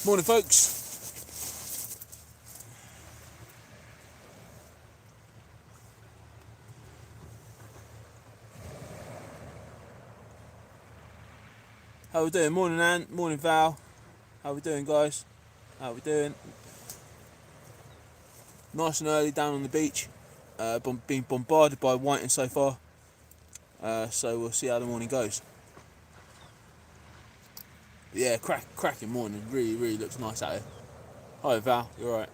Morning, folks. How we doing? Morning, Ant. Morning, Val. How we doing, guys? How we doing? Nice and early down on the beach. Been bombarded by whiting so far. So we'll see how the morning goes. Yeah, cracking morning. Really looks nice out here. Hi, Val. You alright?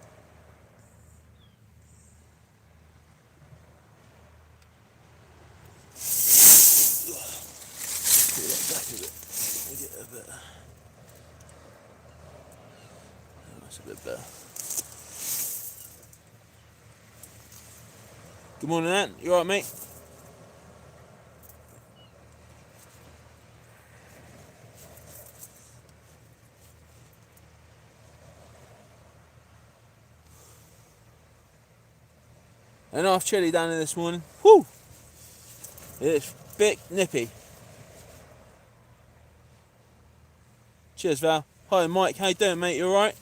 Pull that back a bit. Get a bit. That's a bit better. Good morning, Ant. You alright, mate? Enough chilly down here this morning. Whoo! It's a bit nippy. Cheers, Val. Hi, Mike. How you doing, mate? You alright?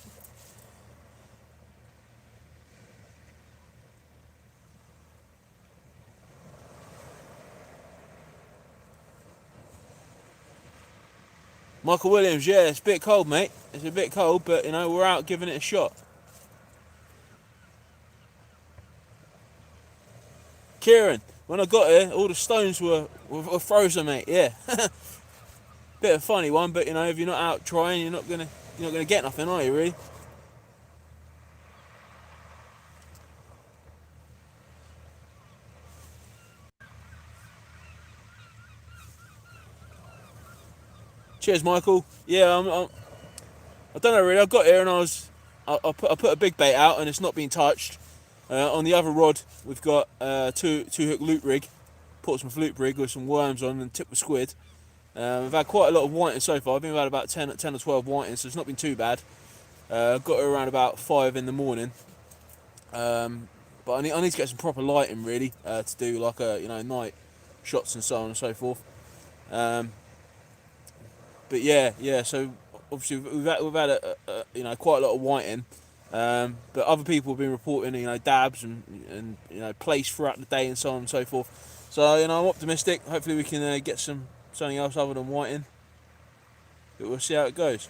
Michael Williams, yeah, it's a bit cold, mate. It's a bit cold, but, you know, we're out giving it a shot. Kieran, when I got here, all the stones were frozen, mate. Yeah, bit of a funny one, but you know, if you're not out trying, you're not gonna get nothing, are you? Really? Cheers, Michael. Yeah, I don't know really. I got here and I put a big bait out and it's not been touched. On the other rod, we've got two hook loop rig, Portsmouth loop rig with some worms on and tip with squid. We've had quite a lot of whiting so far. I think we've had about 10 or 12 whiting, so it's not been too bad. Got her around about 5 in the morning. But I need to get some proper lighting really to do like night shots and so on and so forth. But yeah. So obviously we've had a quite a lot of whiting. But other people have been reporting dabs and place throughout the day and so on and so forth. So I'm optimistic. Hopefully we can get something else other than whiting. But we'll see how it goes.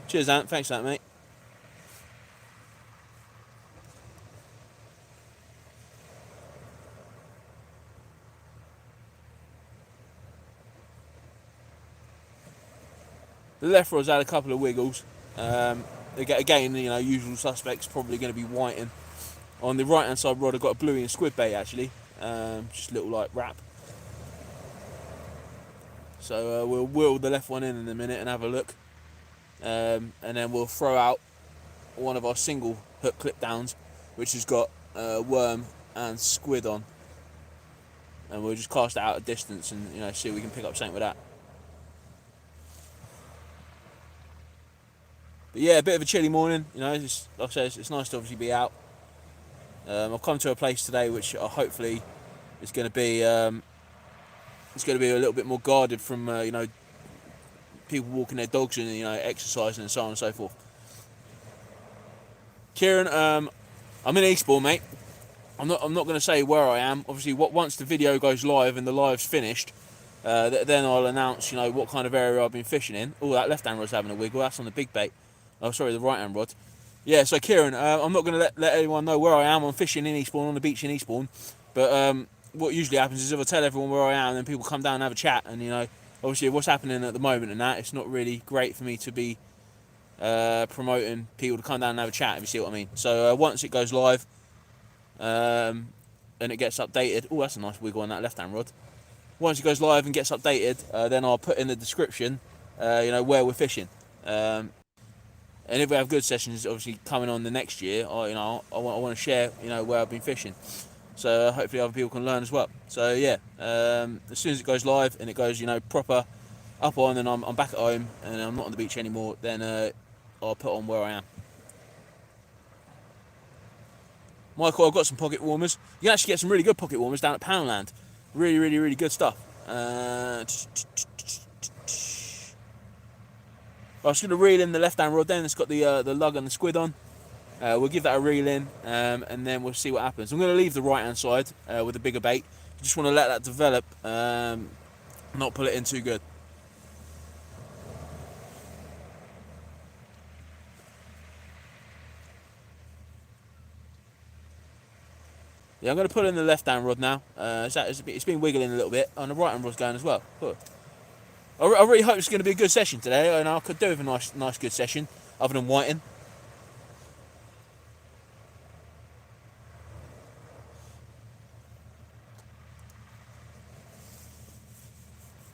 Cheers, Ant. Thanks for that, mate. The left rod's had a couple of wiggles. Again, usual suspects, probably going to be whiting. On the right hand side rod, I've got a bluey and squid bait actually, just a little like wrap. So we'll wheel the left one in a minute and have a look, and then we'll throw out one of our single hook clip downs, which has got worm and squid on, and we'll just cast it out a distance and see if we can pick up something with that. But yeah, a bit of a chilly morning. Just, like I said, it's nice to obviously be out. I've come to a place today which hopefully is going to be a little bit more guarded from people walking their dogs and exercising and so on and so forth. Kieran, I'm in Eastbourne, mate. I'm not going to say where I am. Obviously, once the video goes live and the live's finished, then I'll announce what kind of area I've been fishing in. Oh, that left hand rod's having a wiggle. That's on the big bait. Oh, sorry, the right hand rod. Yeah, so Kieran, I'm not going to let anyone know where I am. I'm fishing in Eastbourne, on the beach in Eastbourne. But what usually happens is if I tell everyone where I am, then people come down and have a chat. And, obviously what's happening at the moment and that, it's not really great for me to be promoting people to come down and have a chat, if you see what I mean. So once it goes live and it gets updated... Oh, that's a nice wiggle on that left-hand rod. Once it goes live and gets updated, then I'll put in the description, where we're fishing. And if we have good sessions, obviously coming on the next year, I want to share, where I've been fishing. So hopefully other people can learn as well. So yeah, as soon as it goes live and it goes, proper up on, and I'm back at home and I'm not on the beach anymore, then I'll put on where I am. Michael, I've got some pocket warmers. You can actually get some really good pocket warmers down at Poundland. Really good stuff. I'm just going to reel in the left hand rod then. It's got the lug and the squid on. We'll give that a reel in, and then we'll see what happens. I'm going to leave the right hand side with a bigger bait. Just want to let that develop, not pull it in too good. Yeah, I'm going to pull in the left hand rod now. It's been wiggling a little bit, and the right hand rod's going as well. Cool. I really hope it's going to be a good session today, and I could do with a nice good session, other than whiting.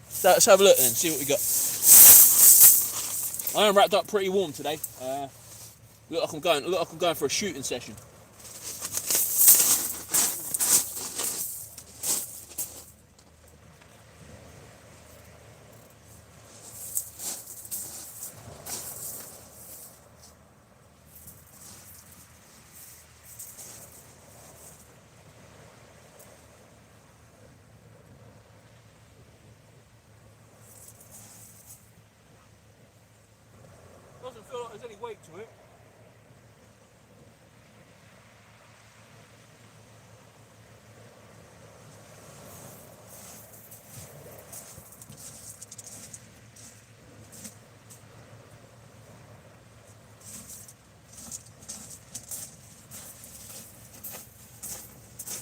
So let's have a look then, see what we got. I am wrapped up pretty warm today. Look like I'm going for a shooting session. Doesn't feel like there's any weight to it.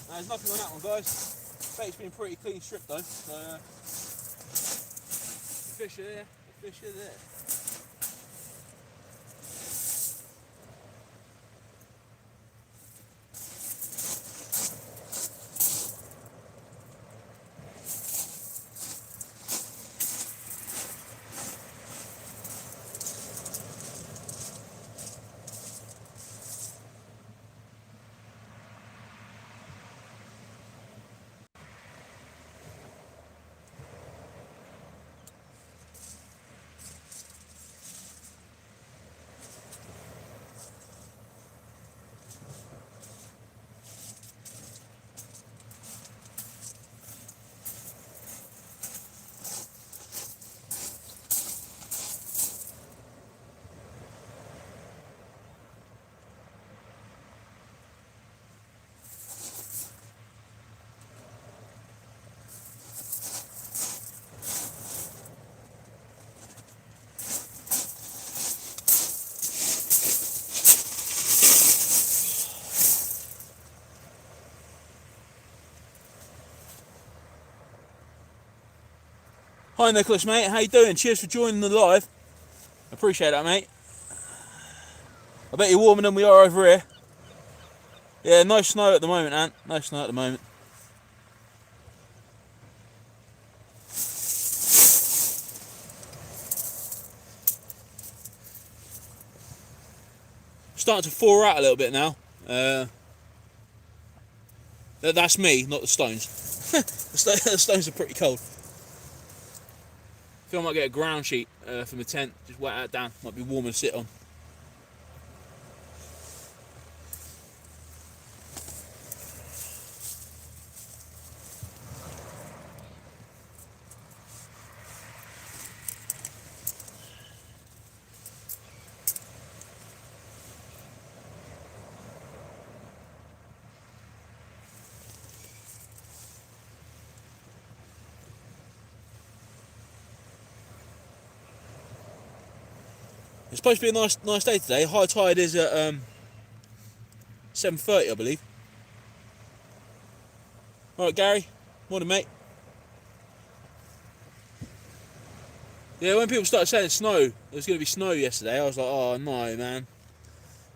There's nothing on that one, guys. Bait's been pretty clean stripped though. So, the fish are there. The fish are there. Hi Nicholas, mate. How you doing? Cheers for joining the live. Appreciate that, mate. I bet you're warmer than we are over here. Yeah, no snow at the moment, Ant. No snow at the moment. Starting to thaw out a little bit now. That's me, not the stones. The stones are pretty cold. I feel I might get a ground sheet from the tent, just wet that down. Might be warmer to sit on. It's supposed to be a nice day today. High tide is at 7:30, I believe. All right, Gary. Morning, mate. Yeah, when people started saying there was going to be snow yesterday, I was like, oh no, man.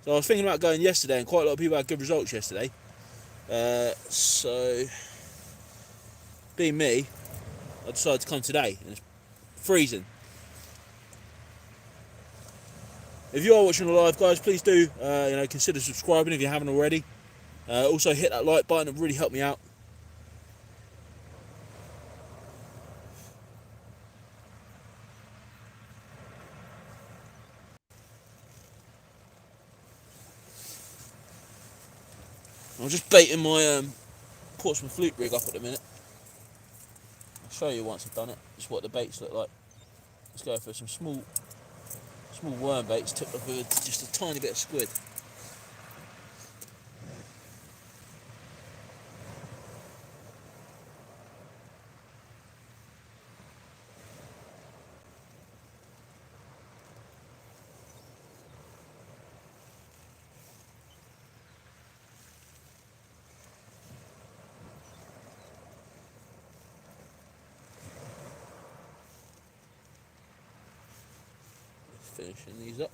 So I was thinking about going yesterday, and quite a lot of people had good results yesterday. So, being me, I decided to come today, and it's freezing. If you are watching the live, guys, please do consider subscribing if you haven't already. Also hit that like button; it really helped me out. I'm just baiting my Portsmouth flute rig up at the minute. I'll show you once I've done it, just what the baits look like. Let's go for some Small worm baits took up just a tiny bit of squid. Finishing these up.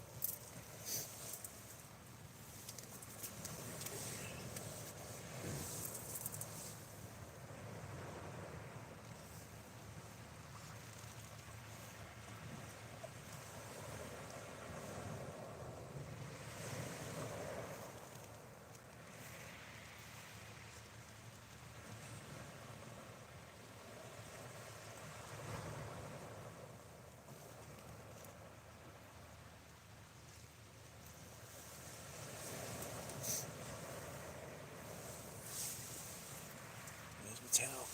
There's my towel.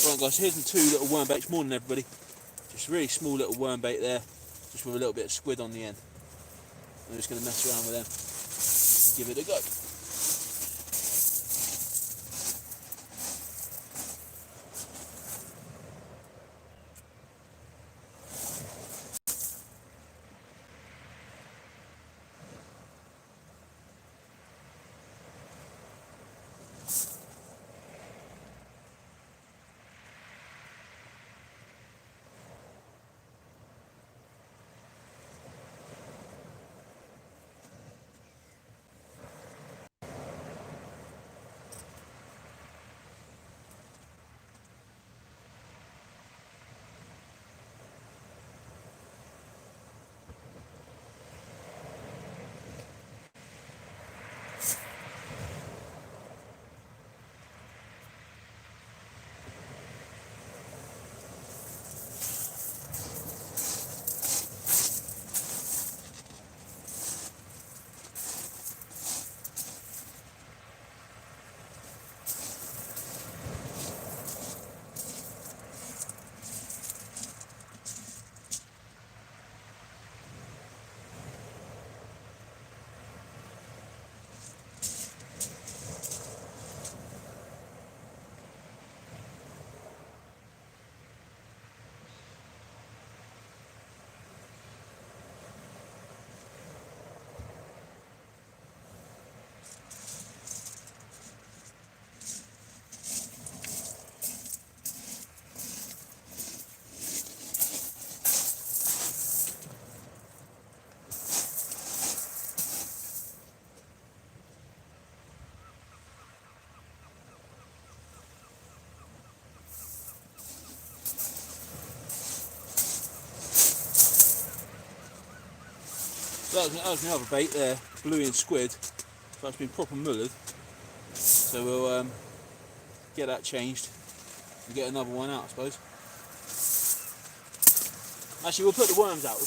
Right guys, here's the two little worm baits, more than everybody. Just a really small little worm bait there, just with a little bit of squid on the end. I'm just going to mess around with them and give it a go. That was my other bait there, bluey and squid. So it's been proper mullered. So we'll get that changed and get another one out, I suppose. Actually, we'll put the worms out.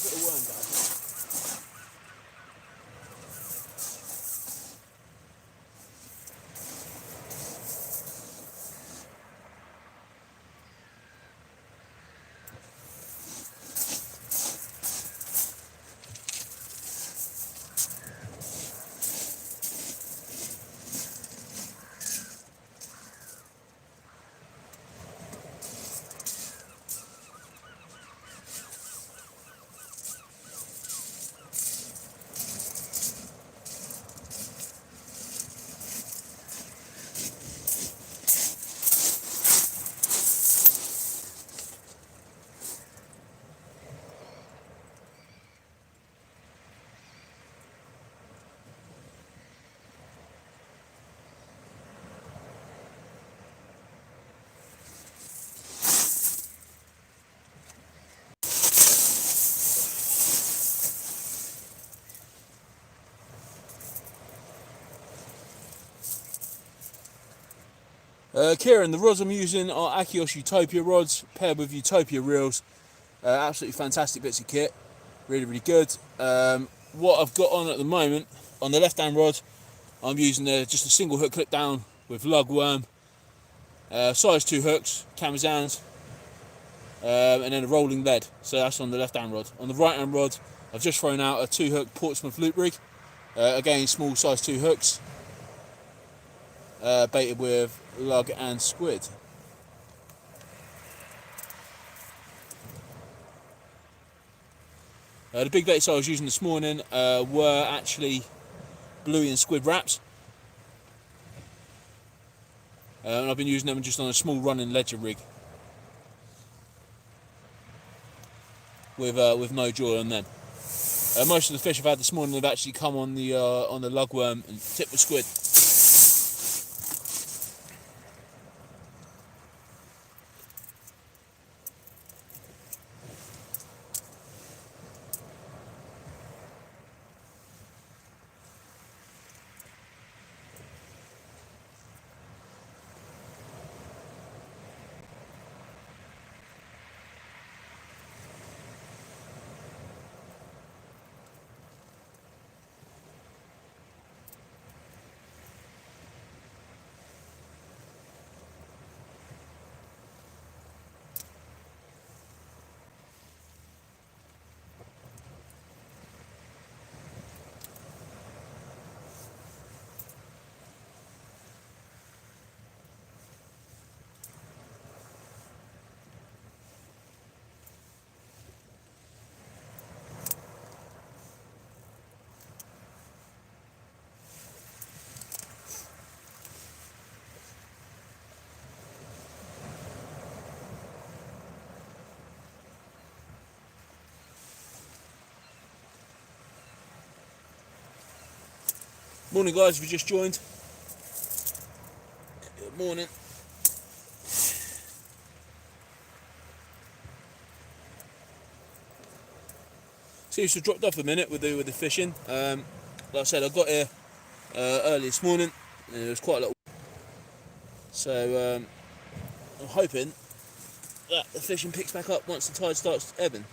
Kieran, the rods I'm using are Akios Utopia rods paired with Utopia reels. Absolutely fantastic bits of kit, really good. What I've got on at the moment, on the left hand rod, I'm using just a single hook clip down with lugworm, size 2 hooks, Camazans, and then a rolling lead. So that's on the left hand rod. On the right hand rod, I've just thrown out a 2 hook Portsmouth loop rig, again small size 2 hooks, baited with lug and squid. The big baits I was using this morning were actually bluey and squid wraps, and I've been using them just on a small running ledger rig with no jaw on them. Most of the fish I've had this morning have actually come on the lugworm and tipped with squid. Morning guys, if you just joined. Good morning. Seems to have dropped off a minute with the fishing. Like I said, I got here early this morning and there was quite a lot. So I'm hoping that the fishing picks back up once the tide starts ebbing.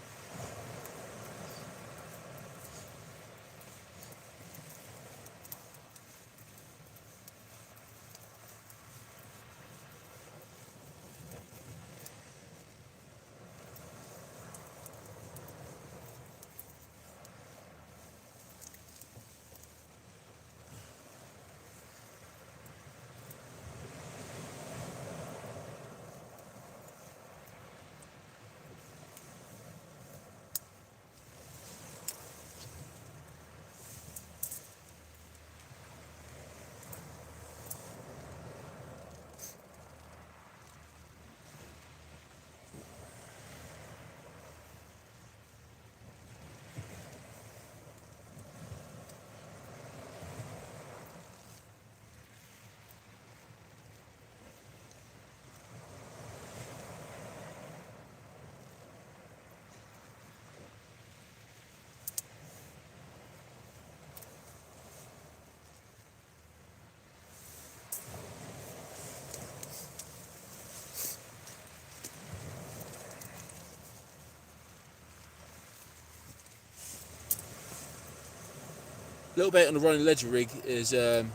Little bait on the running ledger rig is I've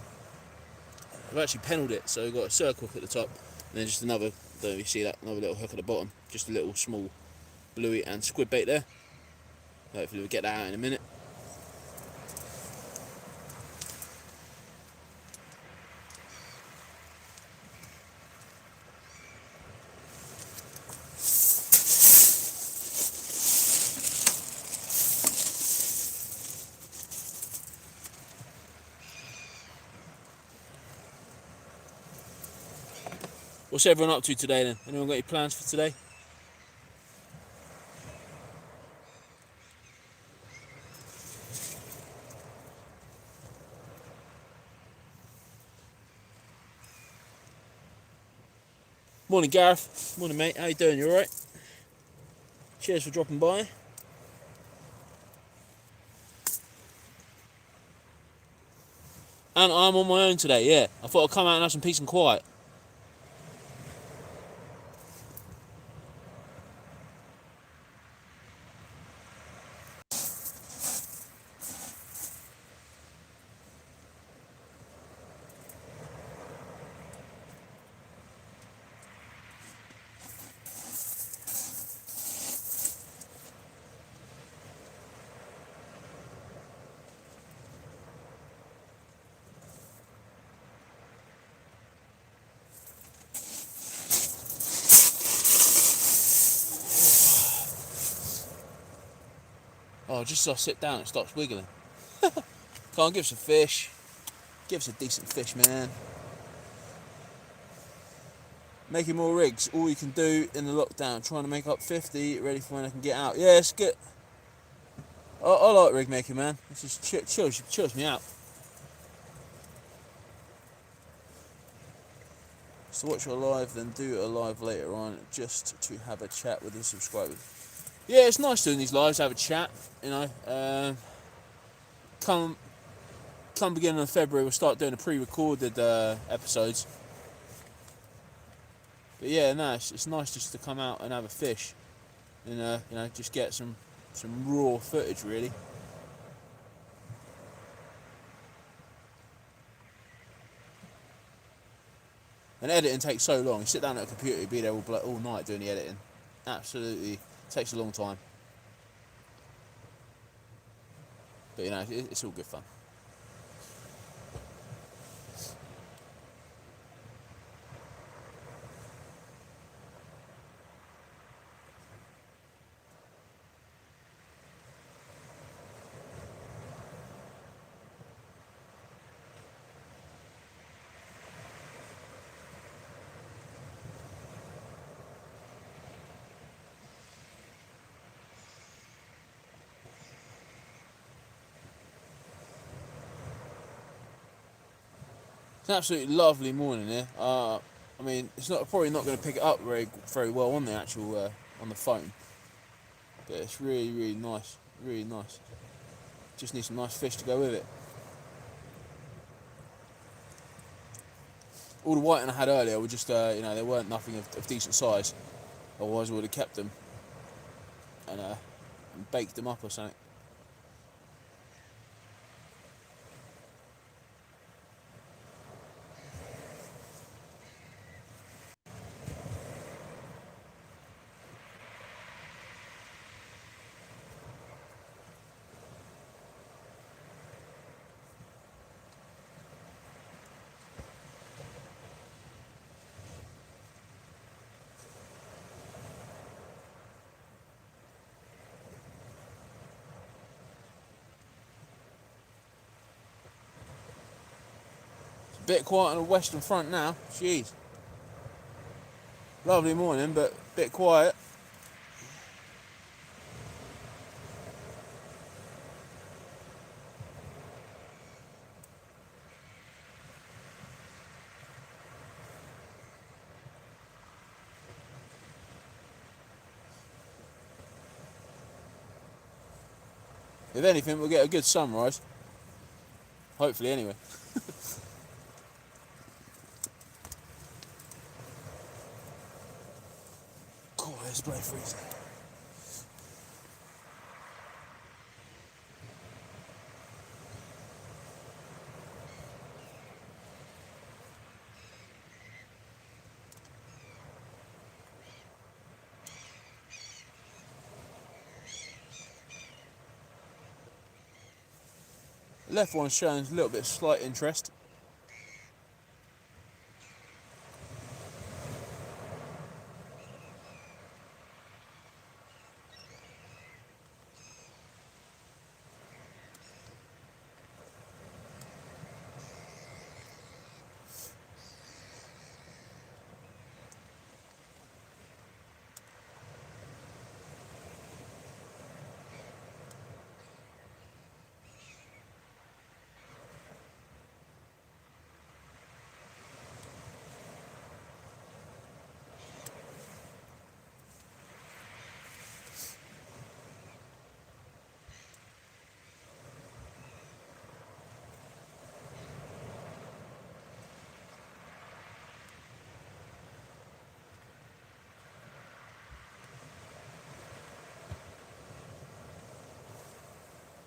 actually pennelled it, so we've got a circle hook at the top and then just another, don't you see that, another little hook at the bottom, just a little small bluey and squid bait there. Hopefully we'll get that out in a minute. What's everyone up to today then? Anyone got any plans for today? Morning Gareth. Morning mate, how you doing? You alright? Cheers for dropping by. And I'm on my own today, yeah. I thought I'd come out and have some peace and quiet. Oh, just as I sit down, it starts wiggling. Come on, give us a fish. Give us a decent fish, man. Making more rigs. All you can do in the lockdown. Trying to make up 50, ready for when I can get out. Yeah, it's good. I like rig making, man. This just chills me out. So watch a live, then do a live later on, just to have a chat with the subscribers. Yeah, it's nice doing these lives, have a chat. You know, come beginning of February, we'll start doing the pre-recorded episodes. But yeah, no, it's nice just to come out and have a fish, and you know, just get some raw footage, really. And editing takes so long. You sit down at a computer, you be there all night doing the editing. Absolutely, takes a long time. But you know, it's all good fun. It's an absolutely lovely morning here. I mean, it's probably not going to pick it up very well on the actual on the phone, but it's really nice, really nice. Just need some nice fish to go with it. All the whiting I had earlier were just, you know, they weren't nothing of decent size. Otherwise, I would have kept them and baked them up or something. A bit quiet on the western front now. Jeez. Lovely morning, but a bit quiet. If anything, we'll get a good sunrise. Hopefully, anyway. Cool, it's bloody freezing. The left one's showing a little bit of slight interest.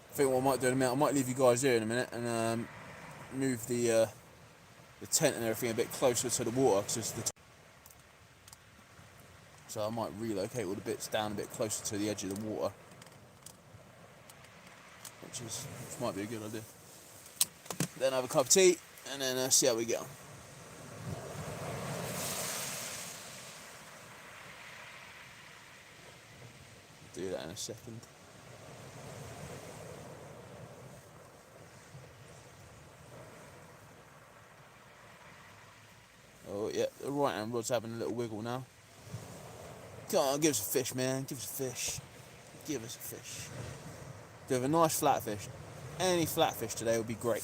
I think what I might do in a minute, I might leave you guys here in a minute and move the tent and everything a bit closer to the water. So I might relocate all the bits down a bit closer to the edge of the water, which might be a good idea. Then have a cup of tea and then see how we get on. Do that in a second. Yeah, the right hand rod's having a little wiggle now. Come on, give us a fish, man. Give us a fish. Give us a fish. Do have a nice flatfish. Any flatfish today would be great.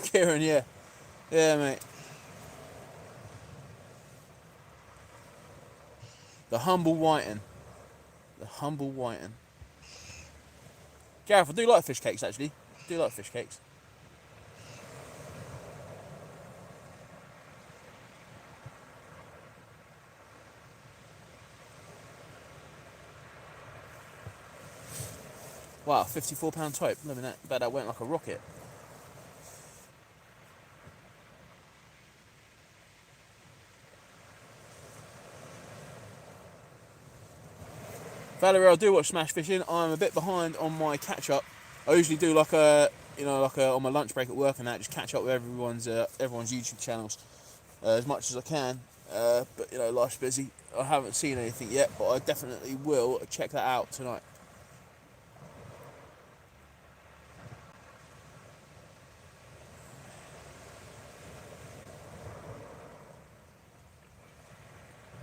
Kieran, yeah. Yeah, mate. The humble whiting. The humble whiting. Gareth, I do like fish cakes, actually. I do like fish cakes. Wow, £54 type. Look at that. Bet that went like a rocket. Valerie, I do watch Smash Fishing. I'm a bit behind on my catch up. I usually do like a, on my lunch break at work and that, just catch up with everyone's YouTube channels as much as I can. But life's busy. I haven't seen anything yet, but I definitely will check that out tonight.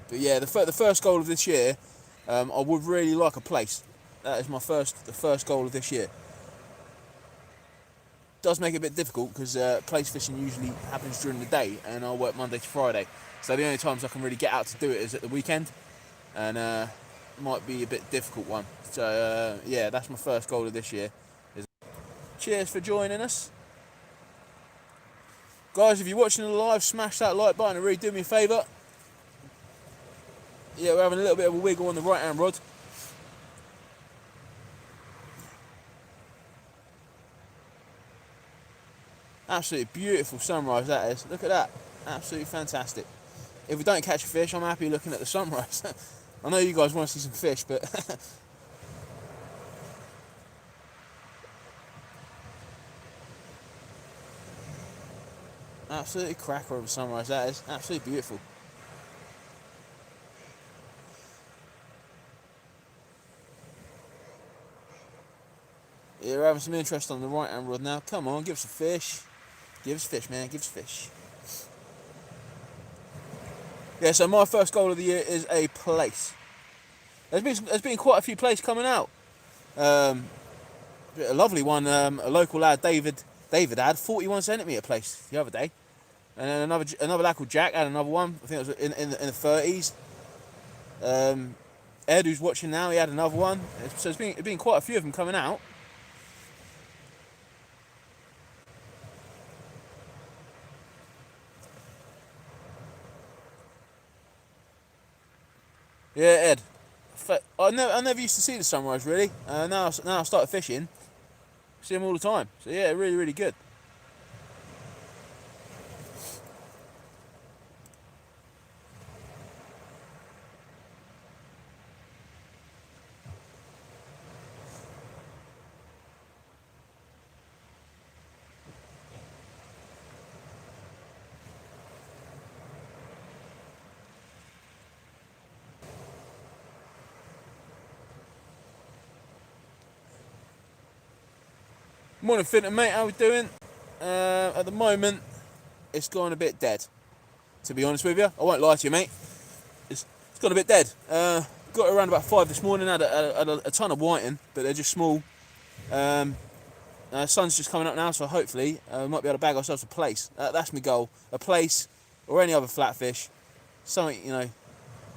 But yeah, the first goal of this year, I would really like a place. That is the first goal of this year. Does make it a bit difficult because place fishing usually happens during the day, and I work Monday to Friday. So the only times I can really get out to do it is at the weekend, and might be a bit difficult one. So yeah, that's my first goal of this year. Cheers for joining us. Guys, if you're watching the live, smash that like button, it really do me a favour. Yeah, we're having a little bit of a wiggle on the right hand rod. Absolutely beautiful sunrise that is. Look at that. Absolutely fantastic. If we don't catch a fish, I'm happy looking at the sunrise. I know you guys want to see some fish, but absolutely cracker of a sunrise that is. Absolutely beautiful. Yeah, we're having some interest on the right hand rod now. Come on, give us a fish. Give us a fish, man. Give us a fish. Yeah, so my first goal of the year is a place. There's been quite a few places coming out. A lovely one, a local lad, David had 41 centimetre place the other day. And then another lad called Jack had another one. I think it was in the 30s. Ed, who's watching now, he had another one. So there's been quite a few of them coming out. Yeah, Ed. I never used to see the sunrise really. Now I started fishing. See them all the time. So yeah, really, really good. Morning, Finton, mate. How we doing? At the moment, it's gone a bit dead. To be honest with you, I won't lie to you, mate. It's gone a bit dead. Got around about 5 this morning. Had a ton of whiting, but they're just small. Sun's just coming up now, so hopefully we might be able to bag ourselves a place. That's my goal. A place or any other flatfish. Something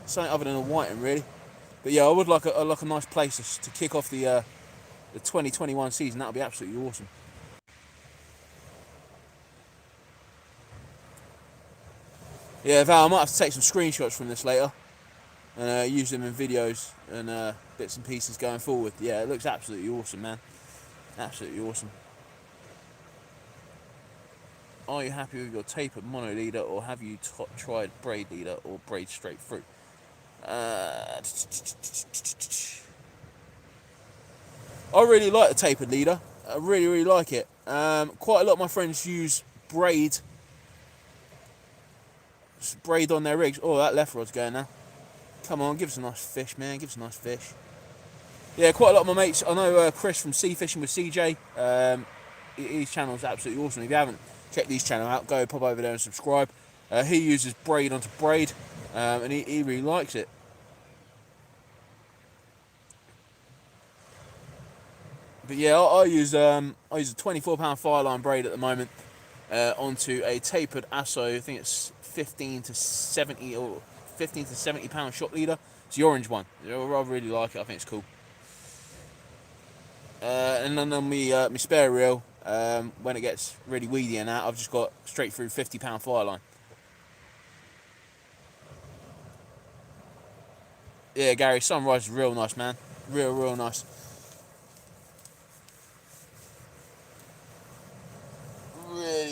something other than a whiting, really. But yeah, I would like a nice place to kick off the 2021 season. That would be absolutely awesome. Yeah, Val, I might have to take some screenshots from this later and use them in videos and bits and pieces going forward. Yeah, it looks absolutely awesome, man. Absolutely awesome. Are you happy with your tapered mono leader, or have you tried braid leader or braid straight through? I really like the tapered leader. I really like it. Quite a lot of my friends use braid on their rigs. Oh, that left rod's going now. Come on, give us a nice fish, man. Give us a nice fish. Yeah, quite a lot of my mates. I know Chris from Sea Fishing with CJ. His channel's absolutely awesome. If you haven't checked his channel out, go pop over there and subscribe. He uses braid onto braid, and he really likes it. But yeah, I use a 24-pound fireline braid at the moment onto a tapered Asso. I think it's 15 to 70 or 15 to 70 pound shop leader. It's the orange one. I really like it. I think it's cool. And then on my spare reel, when it gets really weedy and that, I've just got straight through 50-pound fireline. Yeah, Gary, sunrise is real nice, man. Real nice.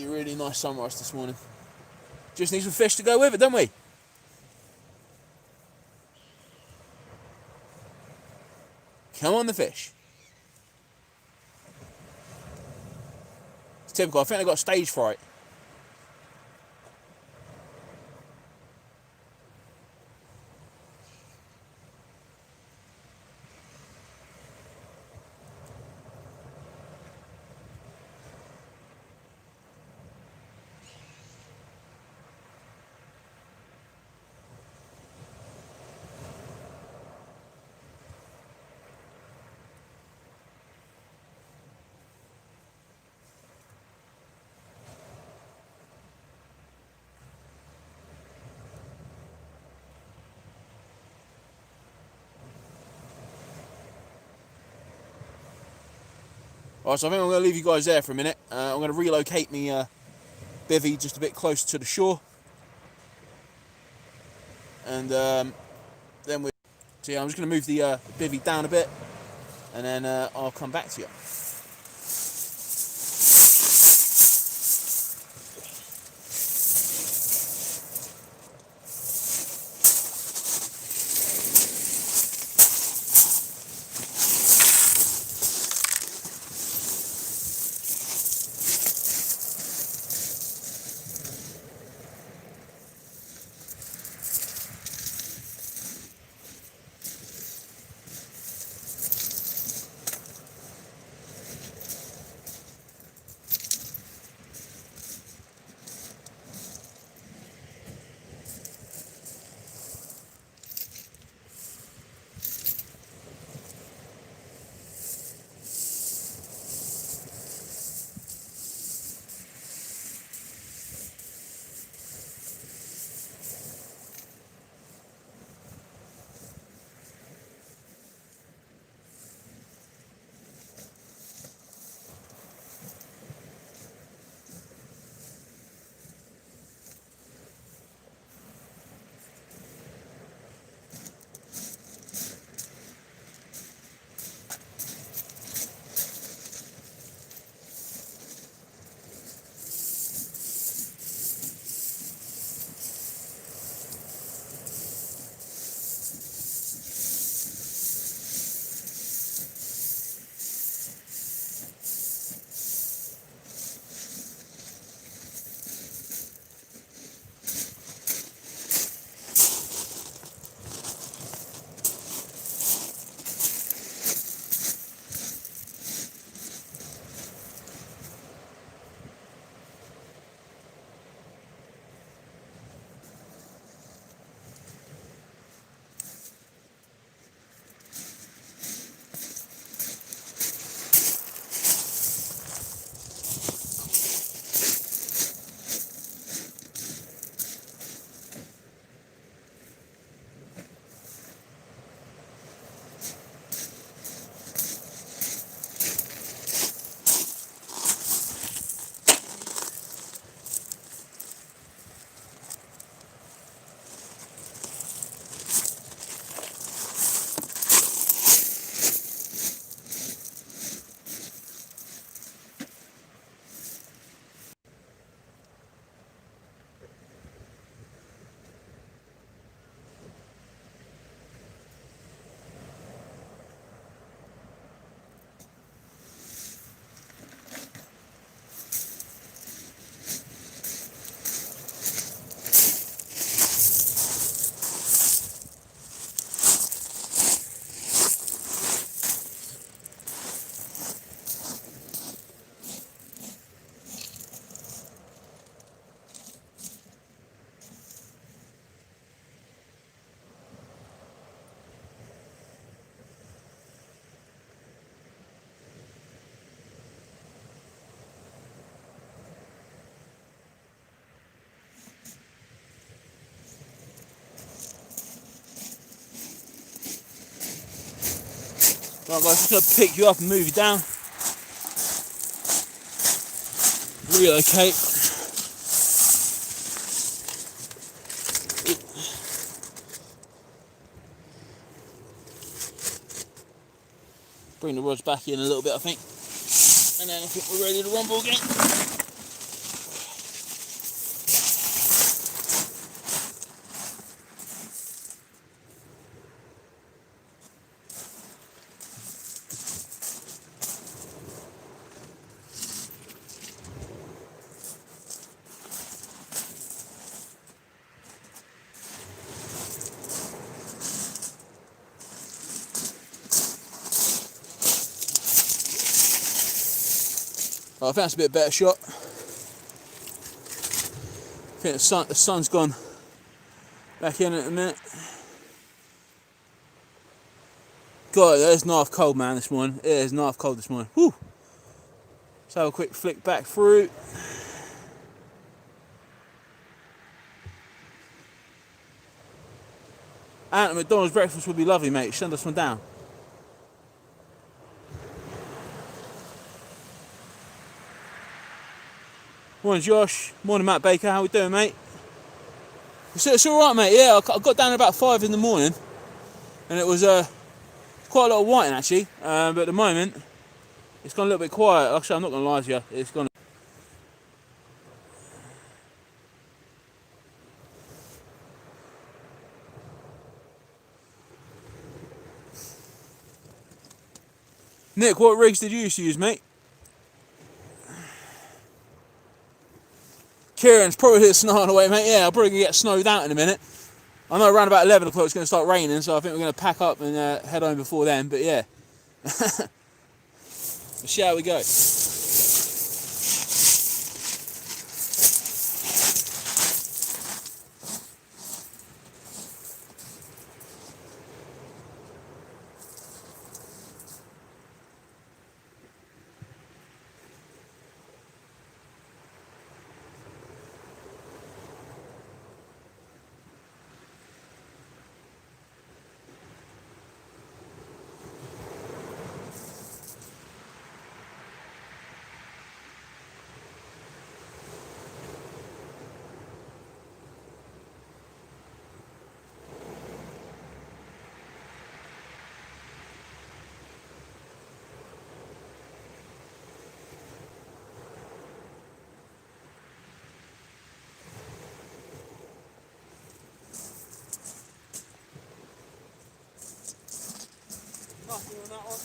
Really nice sunrise this morning. Just need some fish to go with it, don't we? Come on, the fish. It's typical. I think I got stage fright. Alright, so I think I'm going to leave you guys there for a minute. I'm going to relocate me bivvy just a bit closer to the shore. And then so yeah, I'm just going to move the bivvy down a bit. And then I'll come back to you. Right guys, just going to pick you up and move you down. Relocate. Bring the rods back in a little bit, I think. And then I think we're ready to rumble again. Oh, I think that's a bit better shot. I think the sun's gone back in a minute. God, there's knife cold, man, this morning. It is knife cold this morning. Whew. Let's have a quick flick back through. Out at McDonald's breakfast would be lovely, mate. Send us one down. Morning, Josh. Morning, Matt Baker. How we doing, mate? It's all right, mate. Yeah, I got down at about 5 in the morning, and it was quite a lot of whiting actually. But at the moment, it's gone a little bit quiet. Like I said, I'm not going to lie to you. It's gone. Nick, what rigs did you used to use, mate? Kieran's probably snarling away, mate. Yeah, I'm probably going to get snowed out in a minute. I know around about 11 o'clock it's going to start raining, so I think we're going to pack up and head home before then. But yeah, let's see how we go. Nothing on that one.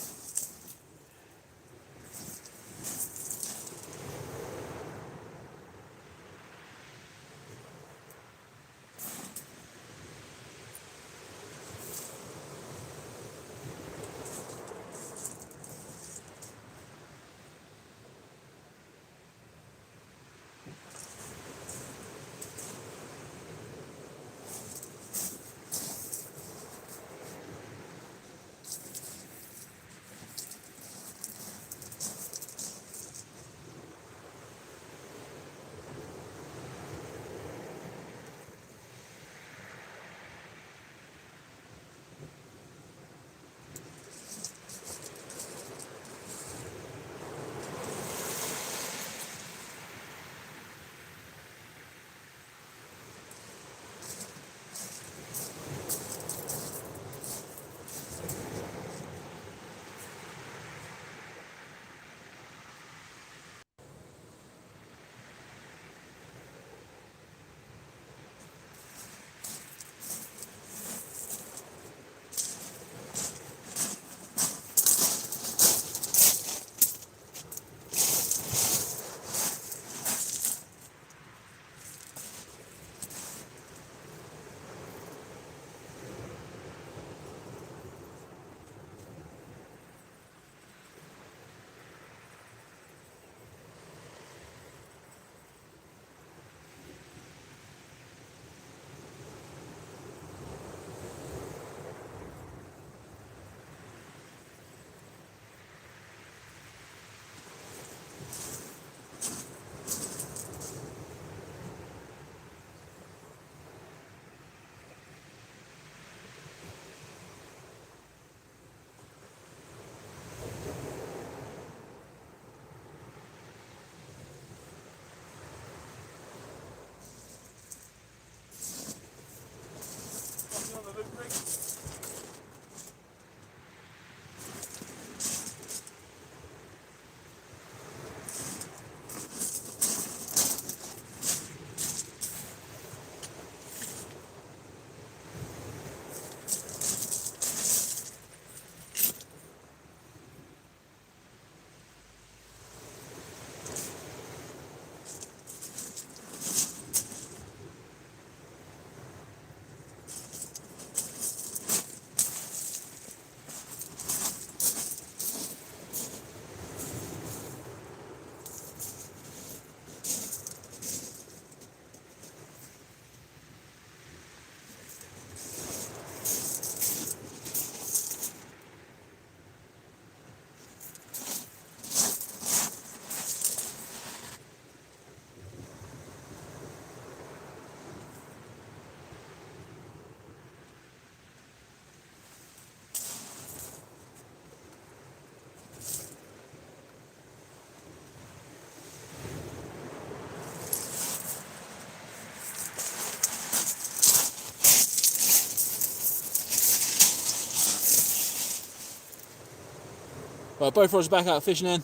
Right, both rods are back out fishing then.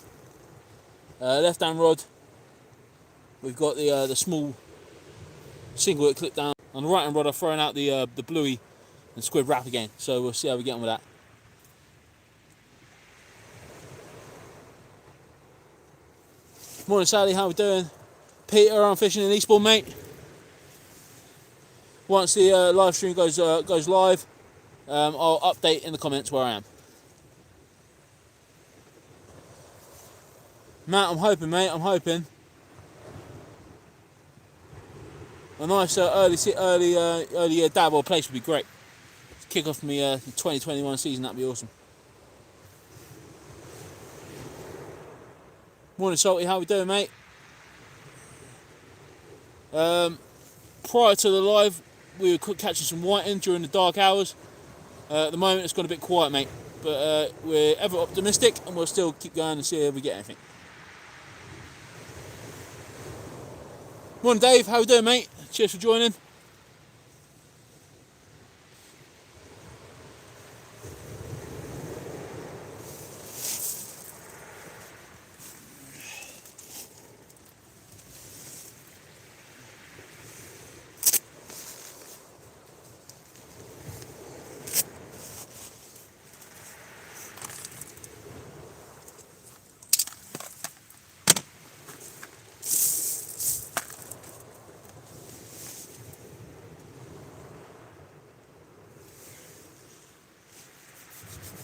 Left hand rod, we've got the small single clip down. On the right hand rod, I've thrown out the bluey and squid wrap again. So we'll see how we get on with that. Morning Sally, how we doing? Peter, I'm fishing in Eastbourne, mate. Once the live stream goes live, I'll update in the comments where I am. Matt, I'm hoping, mate. I'm hoping. A nice early year dab or place would be great. To kick off my 2021 season, that'd be awesome. Morning Salty, how we doing, mate? Prior to the live, we were catching some whiting during the dark hours. At the moment, it's gone a bit quiet, mate. But we're ever optimistic, and we'll still keep going and see if we get anything. Morning, Dave. How we doing, mate? Cheers for joining.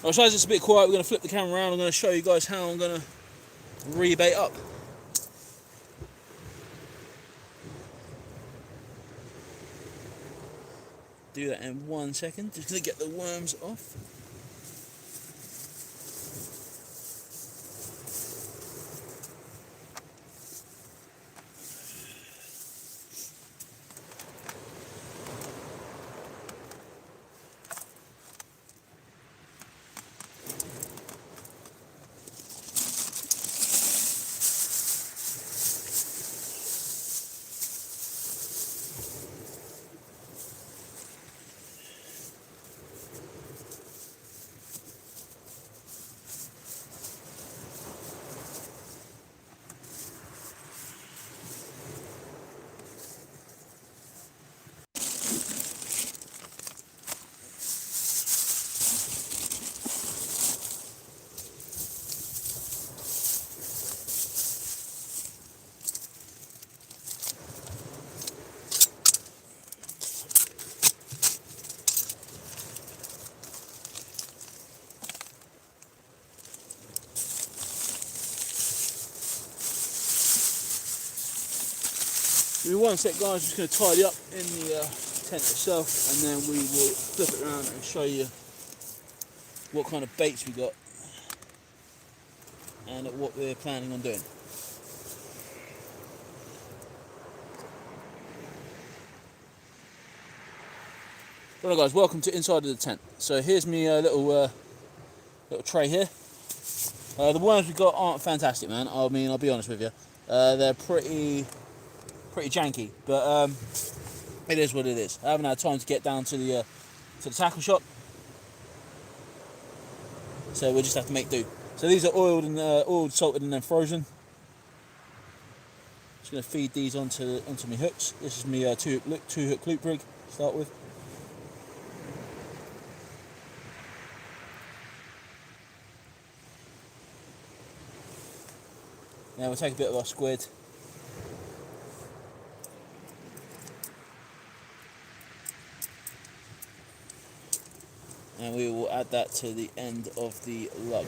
Right, so as it's a bit quiet, we're going to flip the camera around. I'm going to show you guys how I'm going to rebait up. Do that in 1 second. Just going to get the worms off. Give me 1 sec, guys. Just going to tidy up in the tent itself, and then we will flip it around and show you what kind of baits we got and what we're planning on doing. Right, guys, welcome to inside of the tent. So here's me little tray here. The worms we got aren't fantastic, man. I mean, I'll be honest with you. They're pretty janky, but it is what it is. I haven't had time to get down to the tackle shop, so we'll just have to make do. So these are oiled, salted, and then frozen. Just going to feed these onto my hooks. This is my two hook loop rig to start with. Now we'll take a bit of our squid. And we will add that to the end of the lug.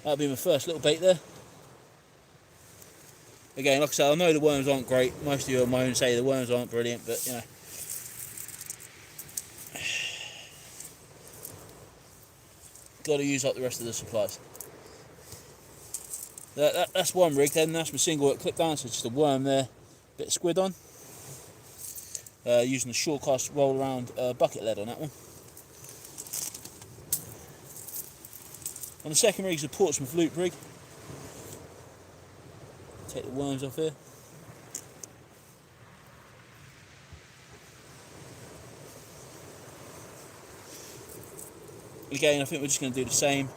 That'll be my first little bait there. Again, like I said, I know the worms aren't great. Most of you on my own say the worms aren't brilliant, but you know. Got to use up the rest of the supplies. That's one rig then. That's my single hook clip down, so it's just a worm there, bit of squid on. Using the short cast roll around bucket lead on that one. On the second rig is a Portsmouth loop rig. take the worms off here. Again, I think we're just going to do the same.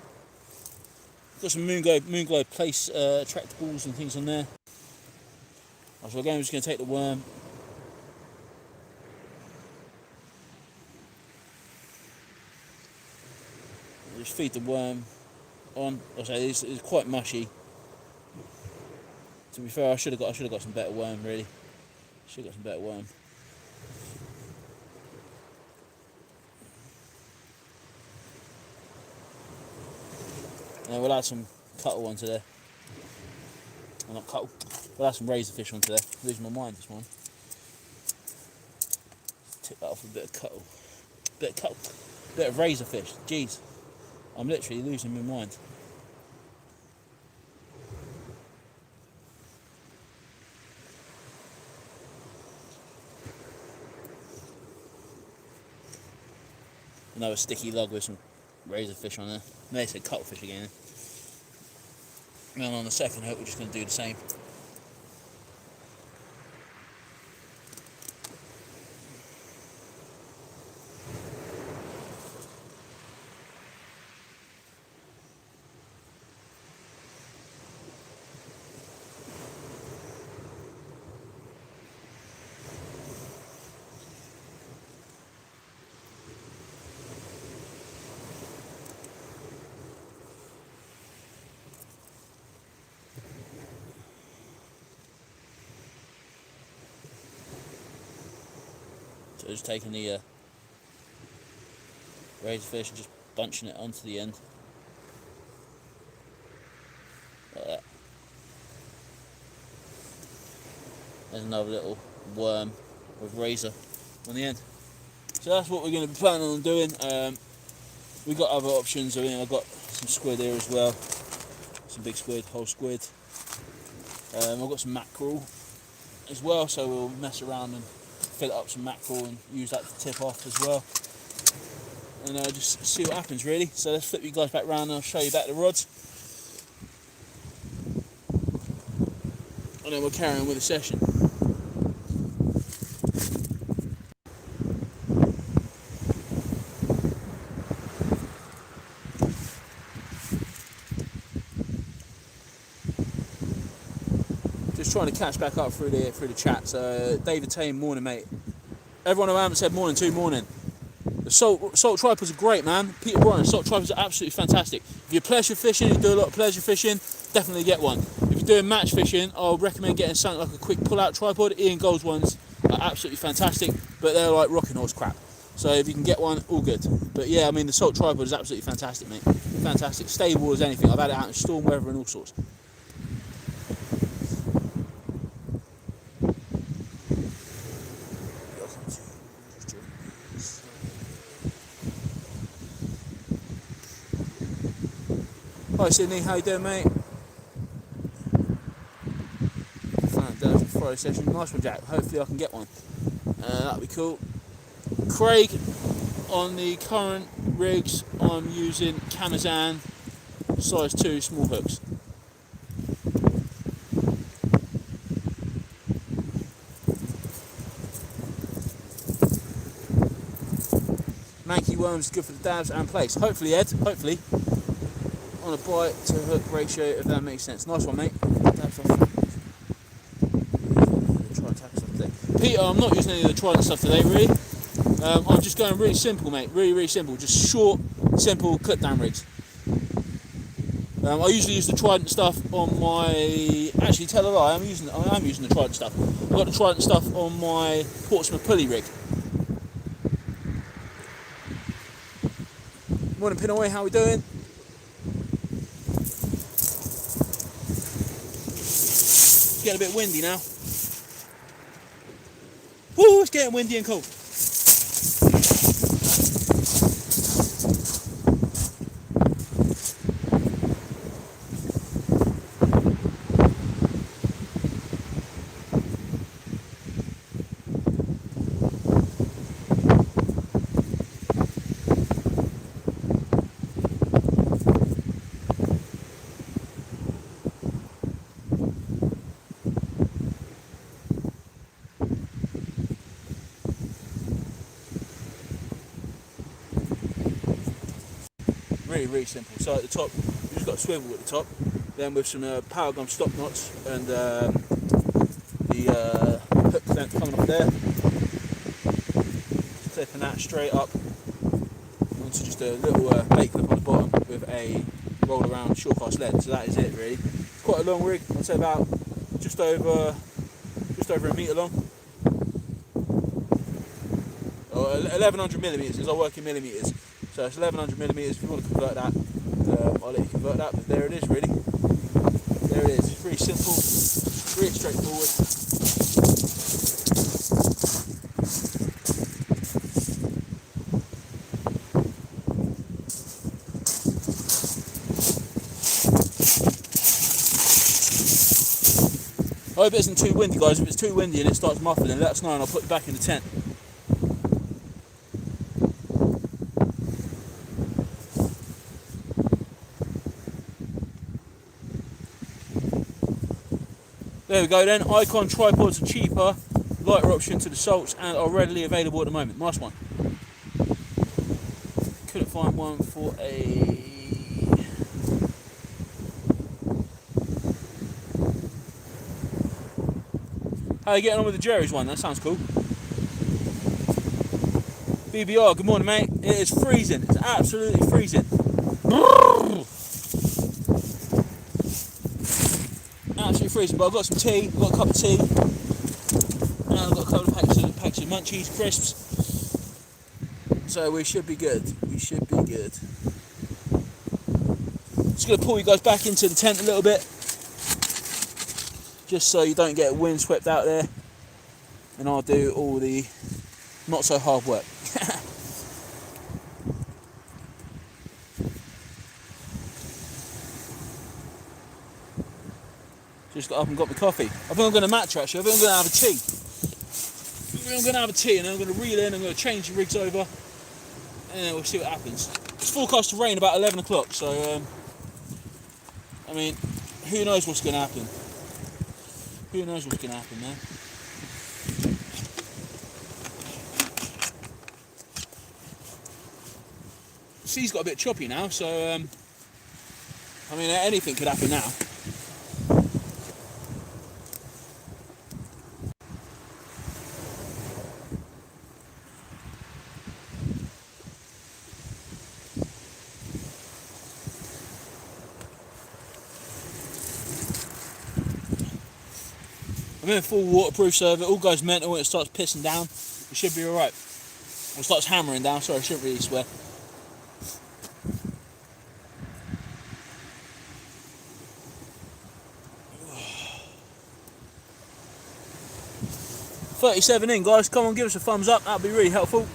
Got some Moonglow place attractables and things on there. So again, we're just going to take the worm. Just feed the worm on. I say it's quite mushy. To be fair, I should have got some better worm really. Should have got some better worm. And then we'll add some cuttle onto there. Well, not cuttle. We'll add some razorfish onto there. I'm losing my mind this morning. Tip that off with a bit of cuttle. Bit of razorfish. Jeez. I'm literally losing my mind. Another sticky log with some razorfish on there. They said cuttlefish again. And then on the second hook, we're just going to do the same. So just taking the razorfish and just bunching it onto the end. Like that. There's another little worm with razor on the end. So that's what we're going to be planning on doing. We've got other options. I mean, I've got some squid here as well. Some big squid, whole squid. I've got some mackerel as well, so we'll mess around and fill up some mackerel and use that to tip off as well, and just see what happens really. So let's flip you guys back around and I'll show you back the rods, and then we'll carry on with the session. Just trying to catch back up through the chat. So David Tame, morning mate. Everyone who haven't said morning to, morning. The salt tripods are great, man. Peter Bryan, salt tripods are absolutely fantastic. If you're pleasure fishing, you do a lot of pleasure fishing, definitely get one. If you're doing match fishing, I'll recommend getting something like a quick pull-out tripod. Ian Gold's ones are absolutely fantastic, but they're like rocking horse crap. So if you can get one, all good. But yeah, I mean the salt tripod is absolutely fantastic, mate. Fantastic, stable as anything. I've had it out in storm weather and all sorts. Hi Sydney, how you doing mate? Friday session, nice one Jack, hopefully I can get one. That'll be cool. Craig, on the current rigs I'm using Camazan size 2 small hooks. Manky worms is good for the dabs and place. Hopefully Ed, hopefully. On a bite to hook ratio, if that makes sense. Nice one, mate. Peter, I'm not using any of the Trident stuff today, really. I'm just going really simple, mate. Really simple. Just short, simple clip down rigs. I usually use the Trident stuff on my. Actually, tell a lie. I'm using the Trident stuff. I've got the Trident stuff on my Portsmouth pulley rig. Morning, Pinoy. How we doing? It's getting a bit windy now. Woo, it's getting windy and cold. really simple. So at the top, you've just got a swivel at the top, then with some power gum stop knots and the hook clamp coming off there, clipping that straight up onto just a little bait clip on the bottom with a roll around shortcast lead. So that is it really. It's quite a long rig. I'd say about just over a metre long. 1100 millimetres, as I work in millimetres. So it's 1100 millimetres. If you want to convert that, I'll let you convert that. But there it is, really. There it is. It's really simple, really straightforward. I hope it isn't too windy, guys. If it's too windy and it starts muffling, let us know and I'll put it back in the tent. There we go then. Icon tripods are cheaper, lighter option to the salts, and are readily available at the moment. Nice one. Couldn't find one for a... How are you getting on with the Jerry's one? That sounds cool. BBR, good morning mate. It is freezing. It's absolutely freezing. Absolutely freezing, but I've got some tea, I've got a cup of tea, and I've got a couple of packs of munchies, crisps. So we should be good. We should be good. Just going to pull you guys back into the tent a little bit, just so you don't get wind swept out there, and I'll do all the not so hard work. Just got up and got my coffee. I think I'm going to match actually. I think I'm going to have a tea. I'm going to have a tea and then I'm going to reel in, I'm going to change the rigs over, and then we'll see what happens. It's forecast to rain about 11 o'clock, so I mean, who knows what's going to happen. Who knows what's going to happen, man. The sea's got a bit choppy now, so I mean, anything could happen now. I'm in full waterproof, so if it all goes mental and it starts pissing down, it should be alright. Or it starts hammering down, sorry, I shouldn't really swear. $37 in, guys. Come on, give us a thumbs up, that'd be really helpful.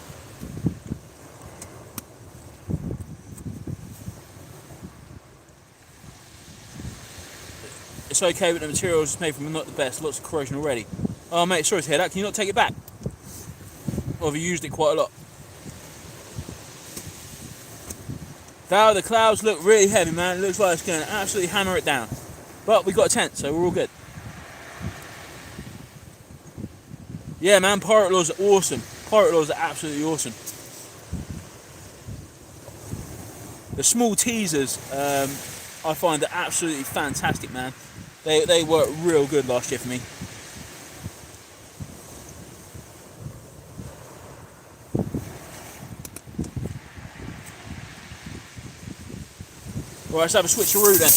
It's okay, but the materials it's made from are not the best. Lots of corrosion already. Oh mate, sorry to hear that. Can you not take it back? Or have you used it quite a lot? Now the clouds look really heavy, man. It looks like it's going to absolutely hammer it down. But we've got a tent, so we're all good. Yeah, man, pirate lures are awesome. Pirate lures are absolutely awesome. The small teasers, I find are absolutely fantastic, man. They worked real good last year for me. Right, let's have a switcheroo then.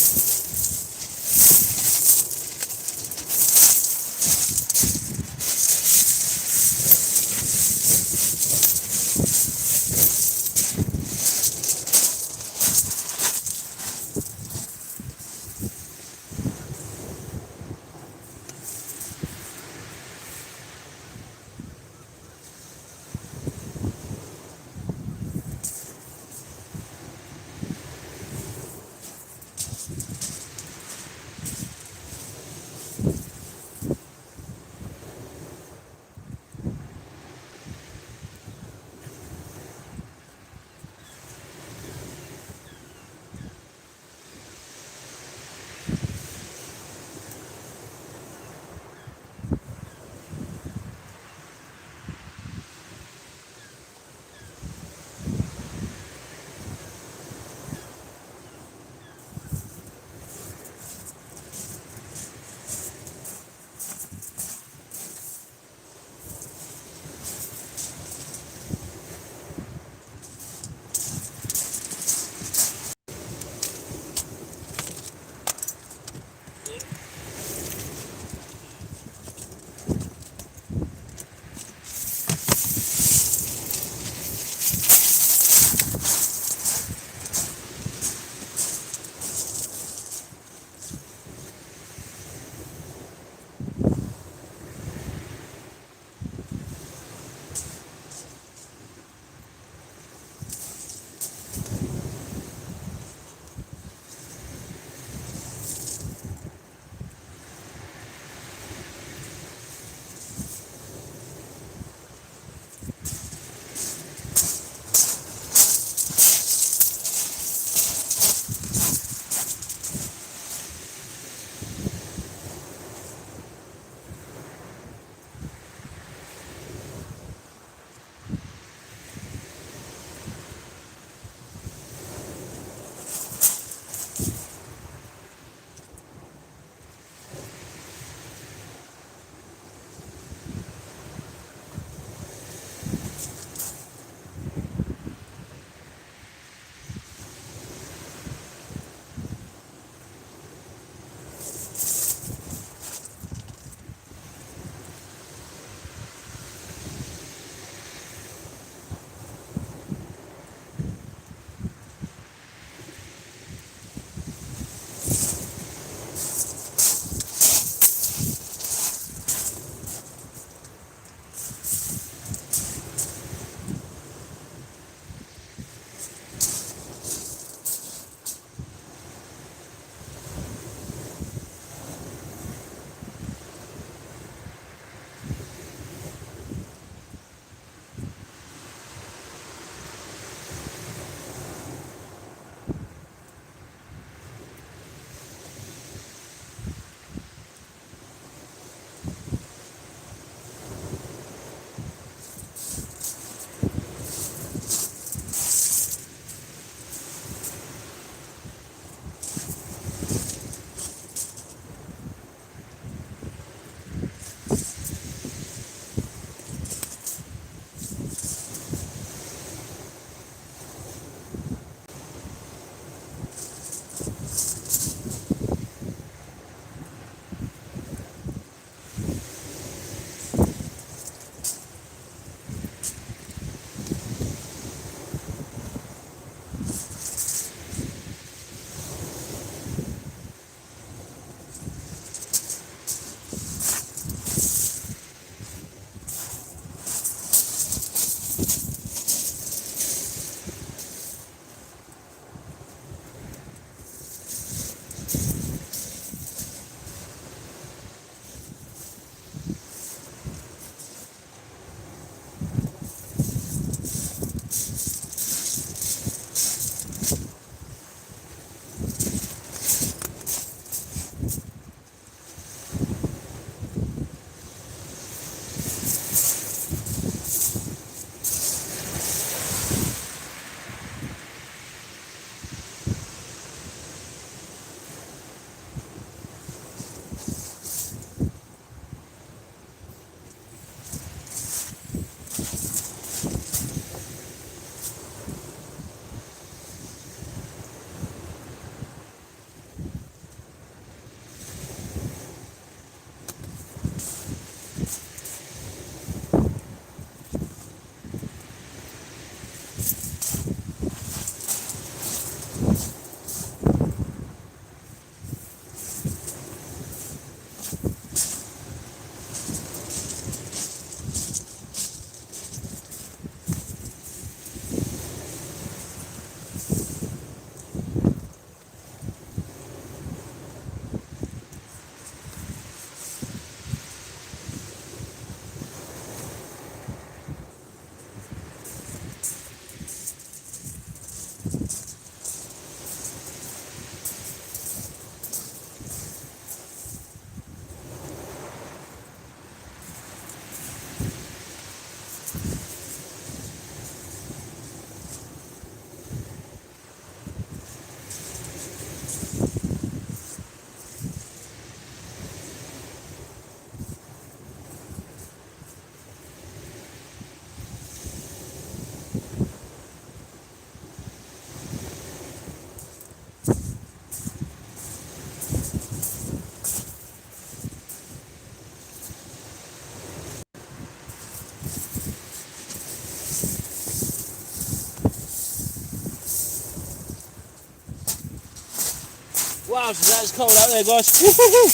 Wow, that is cold out there, guys. Woo-hoo-hoo.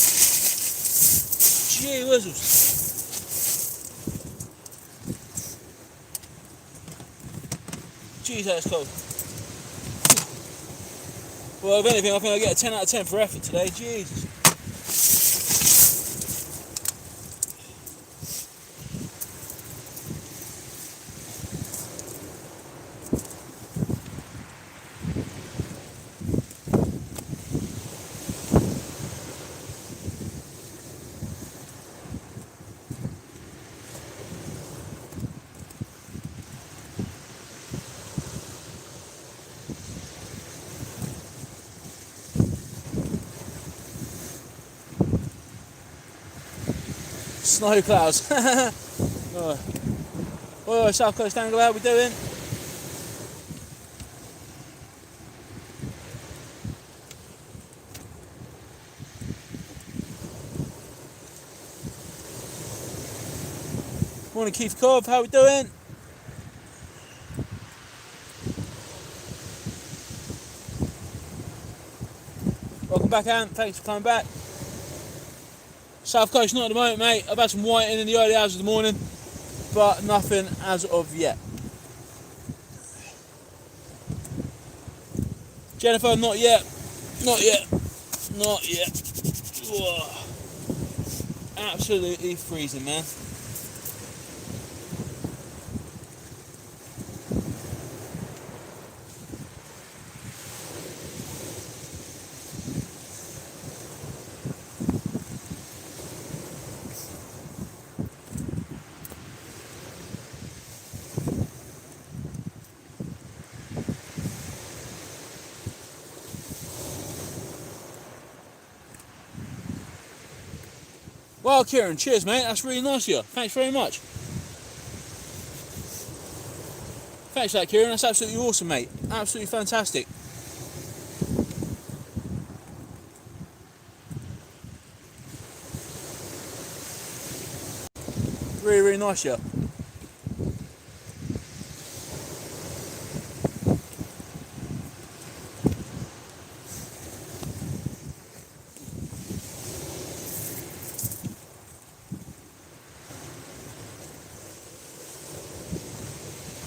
Gee whizzles. Jeez, that is cold. Well, if anything, I think I get a 10 out of 10 for effort today. Jesus. Snow clouds. Oh, South Coast Angle, how we doing? Morning, Keith Cobb, how we doing? Welcome back, Ant. Thanks for coming back. South Coast, not at the moment, mate. I've had some whiting in the early hours of the morning, but nothing as of yet. Jennifer, not yet. Not yet. Not yet. Whoa. Absolutely freezing, man. Well, Kieran, cheers, mate. That's really nice of you. Thanks very much. Thanks for that, Kieran. That's absolutely awesome, mate. Absolutely fantastic. Really, really nice of you.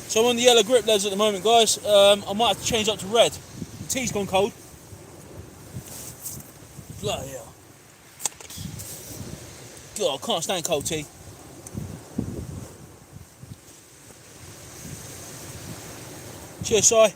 So I'm on the yellow grip leads at the moment, guys. I might have to change up to red. The tea's gone cold. Bloody hell. God, I can't stand cold tea. Cheers, Si.